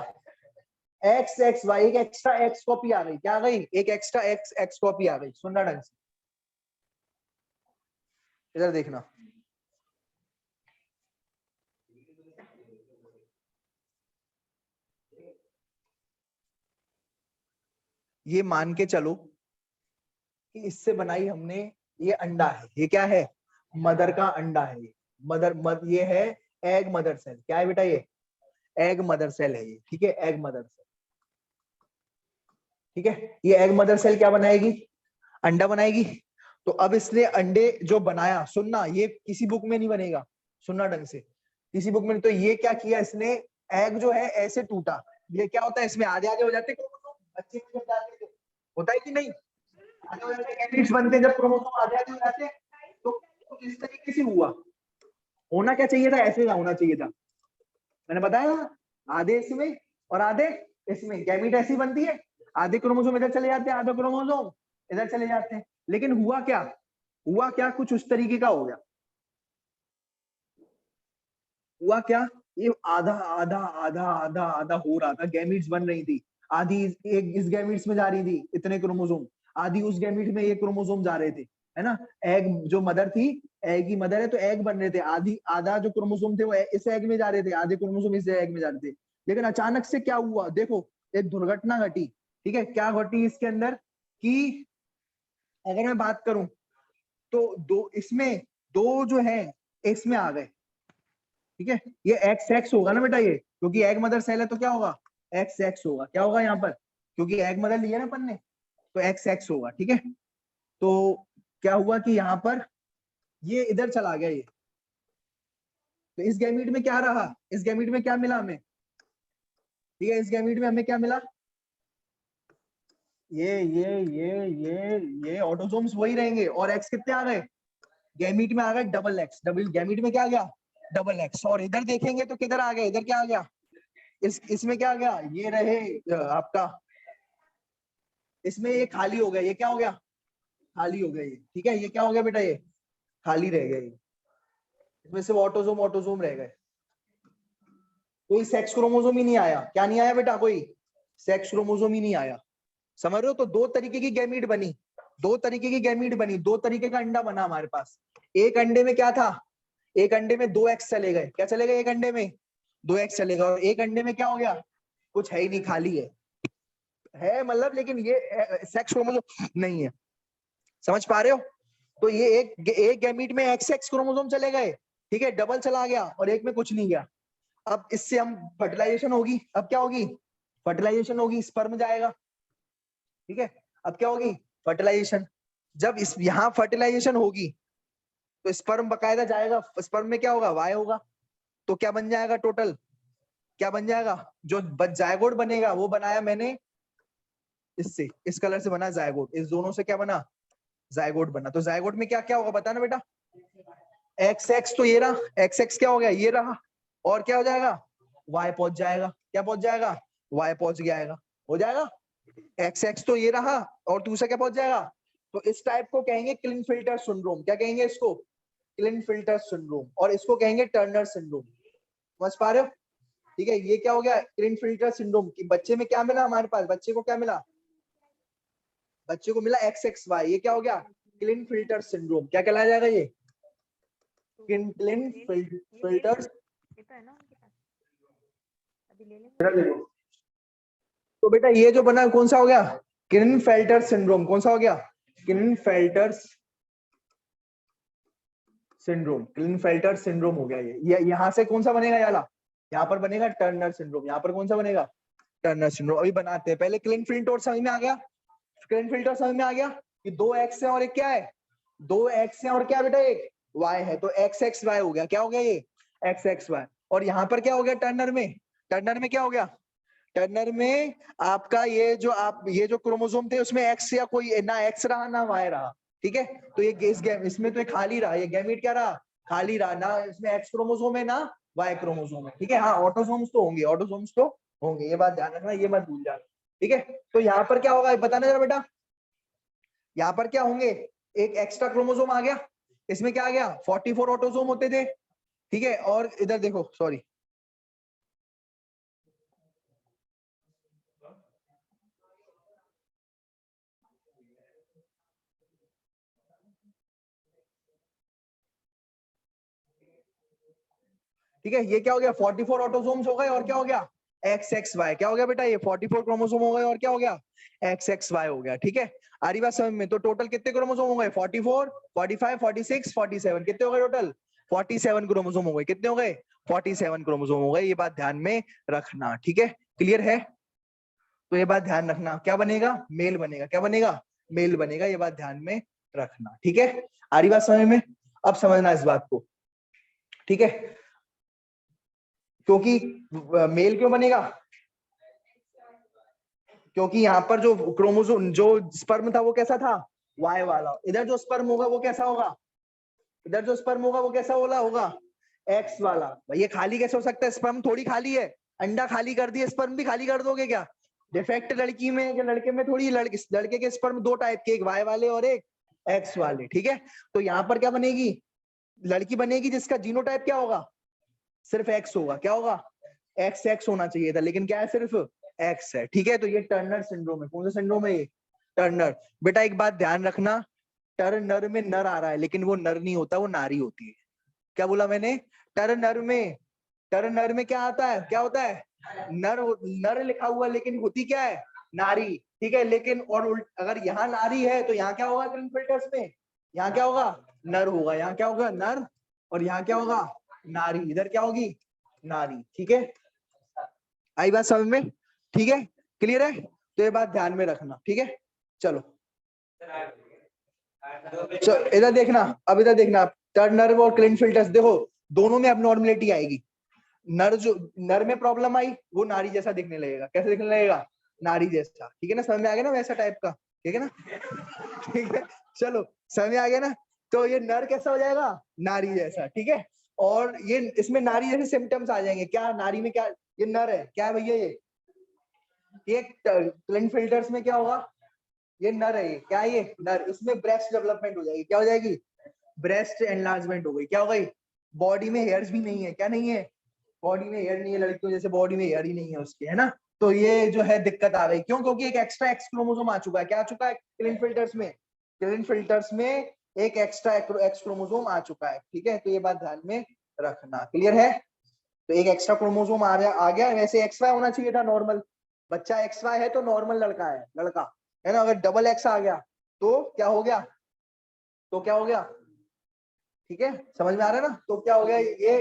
एक्स एक्स वाई, एक एक्स्ट्रा एक्स कॉपी आ गई, क्या आ गई, एक एक्स्ट्रा एक्स एक्स कॉपी आ गई, सुनना ढंग से, इधर देखना, ये मान के चलो कि इससे बनाई हमने, ये अंडा है, ये क्या है, मदर का अंडा है, ये ये है एग मदर सेल। क्या है बेटा, ये एग मदर सेल है ये, ठीक है, एग मदर सेल, ठीक है। ये एग मदर सेल क्या बनाएगी, अंडा बनाएगी। तो अब इसने अंडे जो बनाया, सुनना, ये किसी बुक में नहीं बनेगा, सुनना ढंग से, किसी बुक में नहीं। तो ये क्या किया इसने, एग जो है ऐसे टूटा, ये क्या होता है, इसमें आधे आधे हो जाते हैं क्रोमोसोम, बच्चे में जब जाते थे, होता है कि नहीं, आधे हो जाते हैं, गैमेट्स बनते हैं जब क्रोमोसोम आधे आधे हो जाते हैं। तो कुछ इस तरीके से हुआ, होना क्या चाहिए था, ऐसे ना होना चाहिए था, मैंने बताया ना, आधे इसमें और आधे इसमें, गैमीट ऐसी बनती है, आधे क्रोमोसोम इधर चले जाते हैं, आधे क्रोमोसोम इधर चले जाते हैं। लेकिन हुआ क्या, हुआ क्या, कुछ उस तरीके का हो गया, हुआ क्या, ये आधा आधा आधा आधा आधा हो रहा था, गैमीट्स बन रही थी, आधी एक इस गैमीट्स में जा रही थी इतने क्रोमोसोम, आधी उस गैमीट में ये क्रोमोसोम जा रहे थे, है ना। एग जो मदर थी, एग की मदर है, तो एग बन रहे थे, आधी आधा जो क्रोमोसोम थे वो इस एग में जा रहे थे, आधे क्रोमोसोम इस एग में जा रहे थे। लेकिन अचानक से क्या हुआ, देखो एक दुर्घटना घटी, ठीक है। क्या घटी इसके अंदर, कि अगर मैं बात करूं तो दो इसमें, दो जो है इसमें आ गए, ठीक है। ये एक्स एक्स होगा ना बेटा, ये क्योंकि एग मदर सेल है तो क्या होगा, एक्स एक्स होगा, क्या होगा यहाँ पर, क्योंकि एग मदर लिया ना अपन ने, तो एक्स एक्स होगा, ठीक है। तो क्या हुआ कि यहाँ पर ये इधर चला गया, ये तो इस गैमीट में क्या रहा, इस गैमीट में क्या मिला हमें, ठीक है, इस गैमीट में हमें क्या मिला, ये ऑटोसोम्स वही रहेंगे, और एक्स कितने आ गए, गैमीट में आ गए डबल एक्स, डबल गैमीट में क्या आ गया, डबल एक्स। और इधर देखेंगे तो किधर आ गया, इधर क्या आ गया, इसमें क्या आ गया, ये रहे आपका, इसमें ये खाली हो गया, ये क्या हो गया, खाली हो गया ये, ठीक है। ये क्या हो गया बेटा, ये खाली रह गया, ये इसमें सिर्फ ऑटोसोम ऑटोसोम रह गए, कोई सेक्स क्रोमोसोम ही नहीं आया। क्या नहीं आया बेटा, कोई सेक्स क्रोमोसोम ही नहीं आया, समझ रहे हो। तो दो तरीके की गैमीट बनी, दो तरीके की गैमीट बनी, दो तरीके का अंडा बना हमारे पास। एक अंडे में क्या था, एक अंडे में दो एक्स चले गए, क्या चले गए, एक अंडे में दो एक्स चले गए, और एक अंडे में क्या हो गया, कुछ है ही नहीं, खाली है मतलब, लेकिन ये सेक्स क्रोमोसोम नहीं है, समझ पा रहे हो। तो ये एक गैमीट में एक्स एक्स क्रोमोसोम चले गए, ठीक है, डबल चला गया, और एक में कुछ नहीं गया। अब इससे हम फर्टिलाइजेशन होगी, अब क्या होगी, फर्टिलाइजेशन होगी, स्पर्म जाएगा, ठीक है। अब क्या होगी, फर्टिलाइजेशन, जब इस यहाँ फर्टिलाइजेशन होगी तो स्पर्म बकायदा जाएगा, स्पर्म में क्या होगा, वाई होगा, तो क्या बन जाएगा टोटल, क्या बन जाएगा, जो जायगोट बनेगा वो बनाया मैंने इससे, इस कलर से बना जायगोट, इस दोनों से क्या बना, जायगोट बना। तो जायगोट में क्या क्या होगा बताना बेटा, एक्स एक्स तो ये रहा, एक्स एक्स क्या हो गया, ये रहा, और क्या हो जाएगा, वाई पहुंच जाएगा, क्या पहुंच जाएगा, वाई पहुंच जाएगा, हो जाएगा। एक्स एक्स तो ये रहा, और दूसरा क्या पहुंच जाएगा। तो इस टाइप को कहेंगे क्लिन फिल्टर सिंड्रोम, क्या कहेंगे इसको, क्लिन फिल्टर सिंड्रोम, और इसको कहेंगे टर्नर सिंड्रोम, समझ पा रहे हो। ठीक है, ये क्या हो गया, क्लिन फिल्टर सिंड्रोम, कि बच्चे में क्या मिला हमारे पास, बच्चे को क्या मिला, बच्चे को मिला एक्स एक्स वाई, ये क्या हो गया, क्लिन फिल्टर सिंड्रोम, क्या कहलाया जाएगा ये, क्लिन फिल्टर। तो बेटा ये जो बना कौन सा हो गया, क्लिनफेल्टर सिंड्रोम, कौन सा हो गया, क्लिनफेल्टर सिंड्रोम, क्लिनफेल्टर सिंड्रोम हो गया ये यहाँ से कौन सा बनेगा याला, यहाँ पर बनेगा टर्नर सिंड्रोम, यहाँ पर कौन सा बनेगा, टर्नर सिंड्रोम। अभी बनाते हैं, पहले क्लिन फिल्टर समझ में आ गया, क्लिन फिल्टर समझ में आ गया कि दो एक्स है और एक क्या है, दो एक्स है और क्या बेटा एक वाई है, तो एक्स एक्स वाई हो गया, क्या हो गया ये एक्स एक्स वाई। और यहाँ पर क्या हो गया टर्नर में, टर्नर में क्या हो गया, टर्नर में आपका ये जो आप ये जो क्रोमोसोम थे उसमें एक्स या कोई ना एक्स रहा ना वाई रहा, ठीक है। तो ये इसमें तो खाली रहा, ये गैमीट क्या रहा, खाली रहा, ना इसमें एक्स क्रोमोसोम है ना वाई क्रोमोसोम है, ठीक है। हाँ ऑटोसोम्स तो होंगे, ऑटोसोम्स तो होंगे, ये बात ध्यान रखना, ये मत भूल जाना, ठीक है। तो यहाँ पर क्या होगा बताना जरा बेटा, यहाँ पर क्या होंगे, एक एक्स्ट्रा क्रोमोसोम आ गया, इसमें क्या आ गया 44 ऑटोसोम होते थे, ठीक है। और इधर देखो, सॉरी ठीक है, ये क्या हो गया 44 ऑटोसोम्स हो गए, और क्या हो गया XXY क्या हो गया बेटा, ये 44 क्रोमोसोम हो गए और क्या हो गया, XXY हो गया। ठीक है, आ रही बात समझ में? तो टोटल कितने क्रोमोसोम हो गए, 44, 45, 46, 47, कितने हो गए टोटल, 47 क्रोमोसोम हो गए। कितने हो गए, 47 क्रोमोसोम हो गए। ये बात ध्यान में रखना, ठीक है, क्लियर है? तो ये बात ध्यान रखना, क्या बनेगा, मेल बनेगा। क्या बनेगा, मेल बनेगा। ये बात ध्यान में रखना, ठीक है। आ रही बात समझ में? अब समझना इस बात को, ठीक है। क्योंकि मेल क्यों बनेगा, क्योंकि यहाँ पर जो क्रोमोसोम, जो स्पर्म था वो कैसा था, वाई वाला। इधर जो स्पर्म होगा वो कैसा होगा, इधर जो स्पर्म होगा वो कैसा होगा, एक्स वाला। भाई ये खाली कैसे हो सकता है, स्पर्म थोड़ी खाली है, अंडा खाली कर दिए, स्पर्म भी खाली कर दोगे क्या? डिफेक्ट लड़की में या लड़के में थोड़ी, लड़के के स्पर्म दो टाइप के, एक वाई वाले और एक एक्स वाले, ठीक है। तो यहाँ पर क्या बनेगी, लड़की बनेगी जिसका जीनोटाइप क्या होगा, सिर्फ एक्स होगा। क्या होगा, एक्स एक्स होना चाहिए था, लेकिन क्या है, सिर्फ एक्स है, ठीक है। तो ये टर्नर सिंड्रोम है। कौन सा सिंड्रोम है ये, टर्नर। बेटा एक बात ध्यान रखना, टर्नर में नर आ रहा है, लेकिन वो नर नहीं होता, वो नारी होती है। क्या बोला मैंने, टर्नर में, टर्नर में क्या आता है, क्या होता है, नर, नर लिखा हुआ, लेकिन होती क्या है, नारी, ठीक है। लेकिन और अगर यहाँ नारी है तो यहाँ क्या होगा, फिल्टर्स में यहाँ क्या होगा, नर होगा, यहाँ क्या होगा, नर, और यहाँ क्या होगा, नारी, इधर क्या होगी, नारी, ठीक है। आई बात समझ में, ठीक है, क्लियर है? तो ये बात ध्यान में रखना, ठीक है। चलो इधर देखना, अब इधर देखना, टर्नर और क्लिनफिल्टर्स देखो, दोनों में अब नॉर्मलिटी आएगी। नर, जो नर में प्रॉब्लम आई वो नारी जैसा दिखने लगेगा। कैसे दिखने लगेगा, नारी जैसा, ठीक है ना, समझ में आ गया ना, वैसा टाइप का, ठीक है ना, ठीक है। चलो समझ में आ गया ना। तो ये नर कैसा हो जाएगा, नारी जैसा, ठीक है। और ये इसमें नारी जैसे सिम्टम्स आ जाएंगे। क्या नारी में, क्या ये नर है, क्या है भैया, ये क्लिनफिल्टर्स में क्या होगा, ये नर है, ये क्या है, ये नर। इसमें ब्रेस्ट डेवलपमेंट हो जाएगी। क्या हो जाएगी, ब्रेस्ट एनलार्जमेंट हो गई। क्या हो गई, बॉडी में हेयर्स भी नहीं है। क्या नहीं है, बॉडी में हेयर नहीं है, लड़कियों जैसे बॉडी में हेयर ही नहीं है उसके, है ना। तो ये जो है दिक्कत आ गई, क्यों, क्योंकि एक एक्स्ट्रा एक्स क्रोमोसोम आ चुका है। क्या आ चुका है, क्लिनफिल्टर्स में, क्लिनफिल्टर्स में एक एक्स्ट्रा एक्स क्रोमोसोम आ चुका है, ठीक है। तो ये बात ध्यान में रखना, क्लियर है? तो एक एक्स्ट्रा क्रोमोसोम आ गया। वैसे एक्स वाई होना चाहिए था नॉर्मल, बच्चा एक्स वाई है तो नॉर्मल लड़का है, लड़का है ना। अगर डबल एक्स आ गया तो क्या हो गया, तो क्या हो गया, ठीक है, समझ में आ रहा है ना। तो क्या हो गया, ये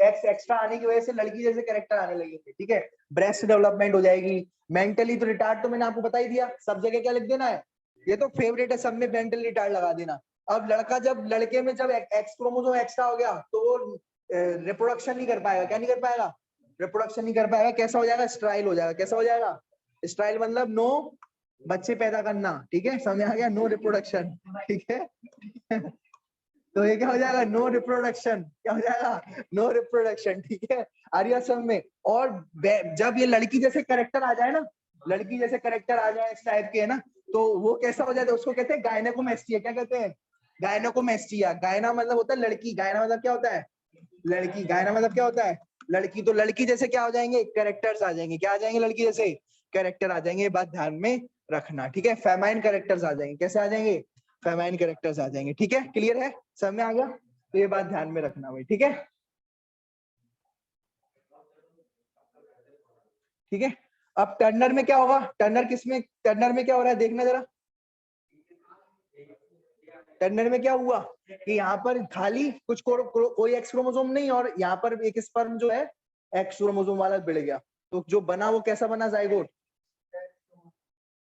एक्स एक्स्ट्रा आने की वजह से लड़की जैसे कैरेक्टर आने लगेंगे, ठीक है। ब्रेस्ट डेवलपमेंट हो जाएगी। मेंटली तो रिटार्ड तो मैंने आपको बता ही दिया, सब जगह क्या लिख देना है, ये तो फेवरेट है, सब में मेंटली रिटार्ड लगा देना। अब लड़का, जब लड़के में जब एक्स क्रोमोसोम एक्स्ट्रा हो गया तो वो रिप्रोडक्शन नहीं कर पाएगा। क्या नहीं कर पाएगा, रिप्रोडक्शन नहीं कर पाएगा। कैसा हो जाएगा, स्ट्राइल हो जाएगा। कैसा हो जाएगा, स्ट्राइल मतलब नो बच्चे पैदा करना, ठीक है, समझ आ गया, नो रिप्रोडक्शन, ठीक है। तो ये क्या हो जाएगा, नो रिप्रोडक्शन। क्या हो जाएगा, नो रिप्रोडक्शन, ठीक है। आर्या सब में। और जब ये लड़की जैसे करेक्टर आ जाए ना, लड़की जैसे करेक्टर आ जाए इस टाइप के, है ना, तो वो कैसा हो जाता है, उसको कहते हैं गायनेकोमेस्टिया। क्या कहते हैं, गायनेकोमेस्टिया। गायना मतलब होता है लड़की, गायना मतलब क्या होता है, लड़की। गायना मतलब क्या होता है, लड़की। तो लड़की जैसे क्या हो जाएंगे, कैरेक्टर्स आ जाएंगे। क्या आ जाएंगे, लड़की जैसे कैरेक्टर आ जाएंगे। ये बात ध्यान में रखना, ठीक है। फेमाइन कैरेक्टर्स आ जाएंगे। कैसे आ जाएंगे, फेमाइन कैरेक्टर्स आ जाएंगे, ठीक है, क्लियर है, सब में आ गया। तो ये बात ध्यान में रखना भाई, ठीक है, ठीक है। अब टर्नर में क्या होगा, टर्नर किसमें, टर्नर में क्या हो रहा है, देखना जरा। टर्नर में क्या हुआ कि यहाँ पर खाली कुछ कोई एक्स क्रोमोसोम नहीं, और यहाँ पर एक स्पर्म जो है एक्स क्रोमोसोम वाला भिड़ गया। तो जो बना वो कैसा बना, जाइगोट।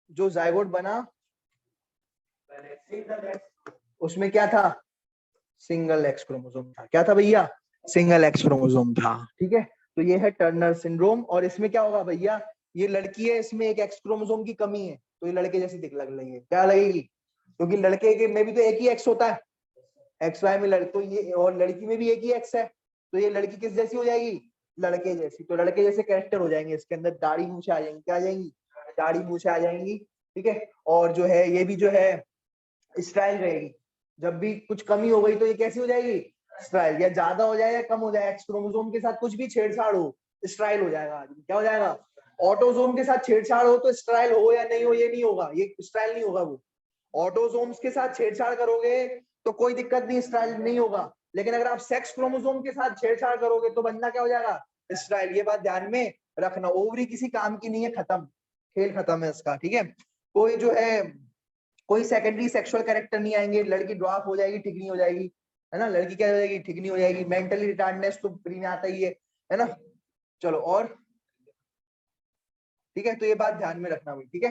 जो जाइगोट बना उसमें क्या था, सिंगल एक्स क्रोमोसोम था। क्या था भैया, सिंगल एक्स क्रोमोसोम था, ठीक है। तो ये है टर्नर सिंड्रोम। और इसमें क्या होगा भैया, ये लड़की है, इसमें एक एक्स क्रोमोसोम की कमी है, तो ये लड़के जैसी दिख लग रही है। क्या लगेगी, क्योंकि लड़के के में भी तो एक ही एक्स होता है, एक्स वाई में तो ये, और लड़की में भी एक ही एक्स है, तो ये लड़की किस जैसी हो जाएगी, लड़के जैसी। तो लड़के जैसे कैरेक्टर हो जाएंगे, इसके अंदर दाढ़ी मूछें आ जाएंगी। क्या आ जाएंगी, दाढ़ी मूछें आ जाएंगी, ठीक है। और जो है ये भी जो है स्टाइल रहेगी। जब भी कुछ कमी हो गई तो ये कैसी हो जाएगी, स्टाइल। या ज्यादा हो जाए या कम हो जाए, एक्स क्रोमोसोम के साथ कुछ भी छेड़छाड़ हो, स्टाइल हो जाएगा आदमी। क्या हो जाएगा, ऑटोसोम के साथ छेड़छाड़ हो तो स्टाइल हो या नहीं हो, ये नहीं होगा, ये स्टाइल नहीं होगा। वो ऑटोसोम्स के साथ छेड़छाड़ करोगे तो कोई दिक्कत नहीं, स्टाइल नहीं होगा। लेकिन अगर आप सेक्स क्रोमोसोम के साथ छेड़छाड़ करोगे तो बंदा क्या हो जाएगा, स्टाइल। ये बात ध्यान में रखना। ओवरी किसी काम की नहीं है, खत्म, खेल खत्म है इसका, ठीक है। कोई जो है कोई सेकेंडरी सेक्सुअल कैरेक्टर नहीं आएंगे, लड़की ड्रॉप हो जाएगी, ठीक नहीं हो जाएगी, है ना, लड़की क्या हो जाएगी, ठीक नहीं हो जाएगी। मेंटली रिटार्डनेस तो फ्री में आता ही है ना। चलो और ठीक है, तो ये बात ध्यान में रखना भाई, ठीक है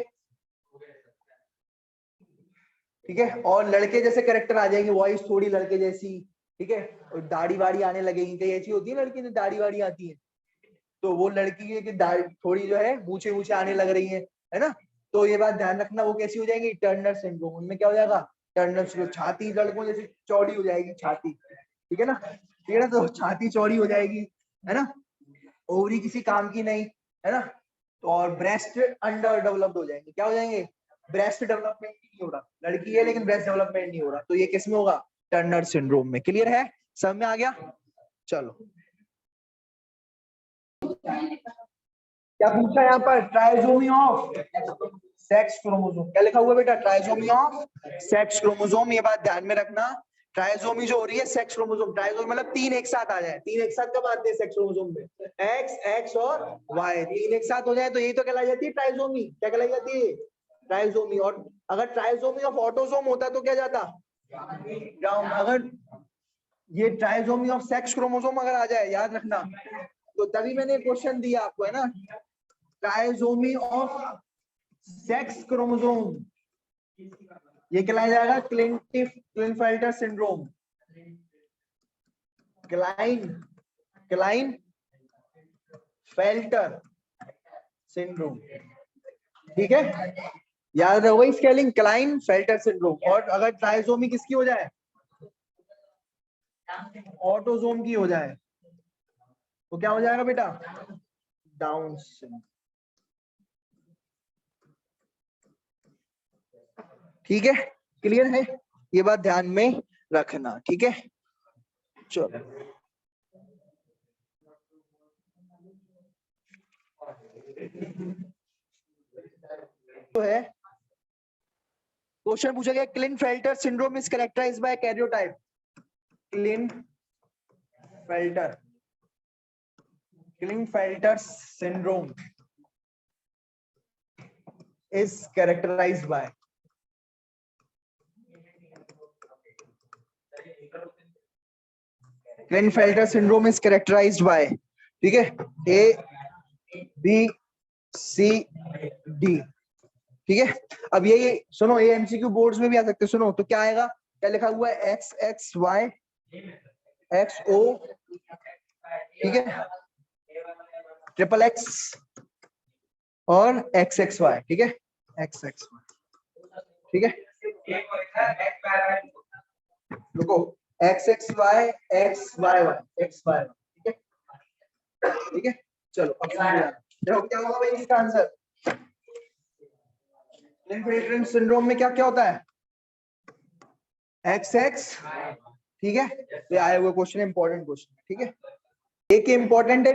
ठीक है। और लड़के जैसे कैरेक्टर आ जाएंगे, वॉइस थोड़ी लड़के जैसी, ठीक है, और दाढ़ी वाड़ी आने लगेगी, कई ऐसी होती है लड़की में दाढ़ी वाड़ी आती है, तो वो लड़की है कि दाढ़ी थोड़ी जो है मूछे मूछे आने लग रही है ना। तो ये बात ध्यान रखना, वो कैसी हो जाएंगी, टर्नर सिंड्रोम। उनमें क्या हो जाएगा, टर्नर सिंड्रोम, छाती लड़कों जैसी चौड़ी हो जाएगी छाती, ठीक है ना, ठीक है ना, तो छाती चौड़ी हो जाएगी, है ना, ओवरी किसी काम की नहीं, है ना। तो और ब्रेस्ट अंडर डेवलप्ड हो जाएंगे, क्या हो जाएंगे, ब्रेस्ट डेवलपमेंट नहीं हो रहा, लड़की है लेकिन ब्रेस्ट डेवलपमेंट नहीं हो रहा, तो ये किस में होगा, टर्नर सिंड्रोम में। क्लियर है, समझ में आ गया। चलो क्या पूछा यहाँ पर, ट्राइसोमी ऑफ सेक्स क्रोमोसोम, क्या लिखा हुआ है बेटा, ट्राइसोमी ऑफ सेक्स क्रोमोसोम। ये बात ध्यान में रखना, ट्राइसोमी जो हो रही है सेक्स क्रोमोसोम, ट्राइसोमी मतलब तीन एक साथ आ जाए, तीन एक साथ कब आते हैं सेक्स क्रोमोसोम में, एक्स एक्स और वाई, तीन एक साथ हो जाए तो यही तो कहलाई जाती है ट्राइसोमी, क्या कहलाई जाती है, ट्राइसोमी। और अगर ट्राइसोमी ऑफ ऑटोसोम होता तो क्या जाता, डाउन। अगर ये ट्राइसोमी ऑफ सेक्स क्रोमोसोम अगर आ जाए, याद रखना, तो तभी मैंने क्वेश्चन दिया आपको, है ना, ट्राइसोमी ऑफ सेक्स क्रोमोसोम, ये कहलाया जाएगा क्लिनफेल्टर सिंड्रोम, क्लाइनफेल्टर सिंड्रोम, ठीक है, याद रखो भाई स्पेलिंग, क्लाइनफेल्टर सिंड्रोम। और अगर ट्राइसोमी किसकी हो जाए, ऑटोसोम की हो जाए, तो क्या हो जाएगा बेटा, डाउन सिंड्रोम, ठीक है, क्लियर है, ये बात ध्यान में रखना, ठीक है। चलो तो है, क्वेश्चन पूछा गया, Klinefelter syndrome is characterized by karyotype, Klinefelter syndrome is characterized by Klinefelter syndrome is characterized by, ठीक है, A B C D, ठीक है। अब ये सुनो, ये एमसीक्यू बोर्ड्स में भी आ सकते हैं, सुनो तो क्या आएगा, क्या लिखा हुआ है, X X Y X O, ठीक है, ट्रिपल एक्स और एक्स एक्स वाई, ठीक है, एक्स एक्स वाई, ठीक है, रुको, X X Y X Y Y X Y, ठीक है, ठीक है। चलो अब देखो क्या होगा भाई इसका आंसर, क्लिनफेल्टर सिंड्रोम में क्या क्या होता है, एक्स एक्स, ठीक है, ये आया हुआ क्वेश्चन, इंपॉर्टेंट क्वेश्चन, ठीक है। एक इंपॉर्टेंट है,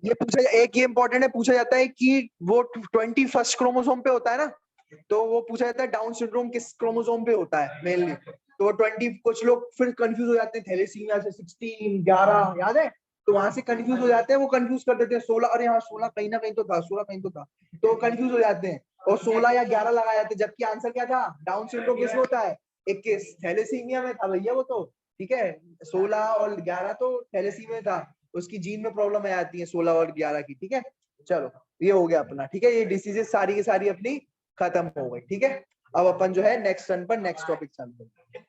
ये पूछा, एक ये इंपॉर्टेंट है, पूछा जाता है कि वो 21st क्रोमोसोम पे होता है ना, तो वो पूछा जाता है डाउन सिंड्रोम किस क्रोमोसोम पे होता है मेनली, तो वो 20, कुछ लोग फिर कंफ्यूज हो जाते हैं, थैलेसीमिया से 16 11 याद है, तो वहां से कंफ्यूज हो जाते हैं, वो कंफ्यूज कर देते हैं 16, अरे हाँ 16 कहीं ना कहीं तो था, 16 कहीं तो था, तो कंफ्यूज हो जाते हैं और 16 या 11 लगा जाते हैं, जबकि आंसर क्या था, डाउन सिंड्रोम किसमें होता है, 21, थैलेसीमिया में था भैया वो तो, ठीक है, 16 और 11 तो थैलेसीमिया में था, उसकी जीन में प्रॉब्लम आ जाती है 16 और 11 की, ठीक है। चलो ये हो गया अपना, ठीक है, ये डिसीजेस सारी की सारी अपनी खत्म हो गई, ठीक है। अब अपन जो है नेक्स्ट टर्न पर नेक्स्ट टॉपिक चालू करते हैं।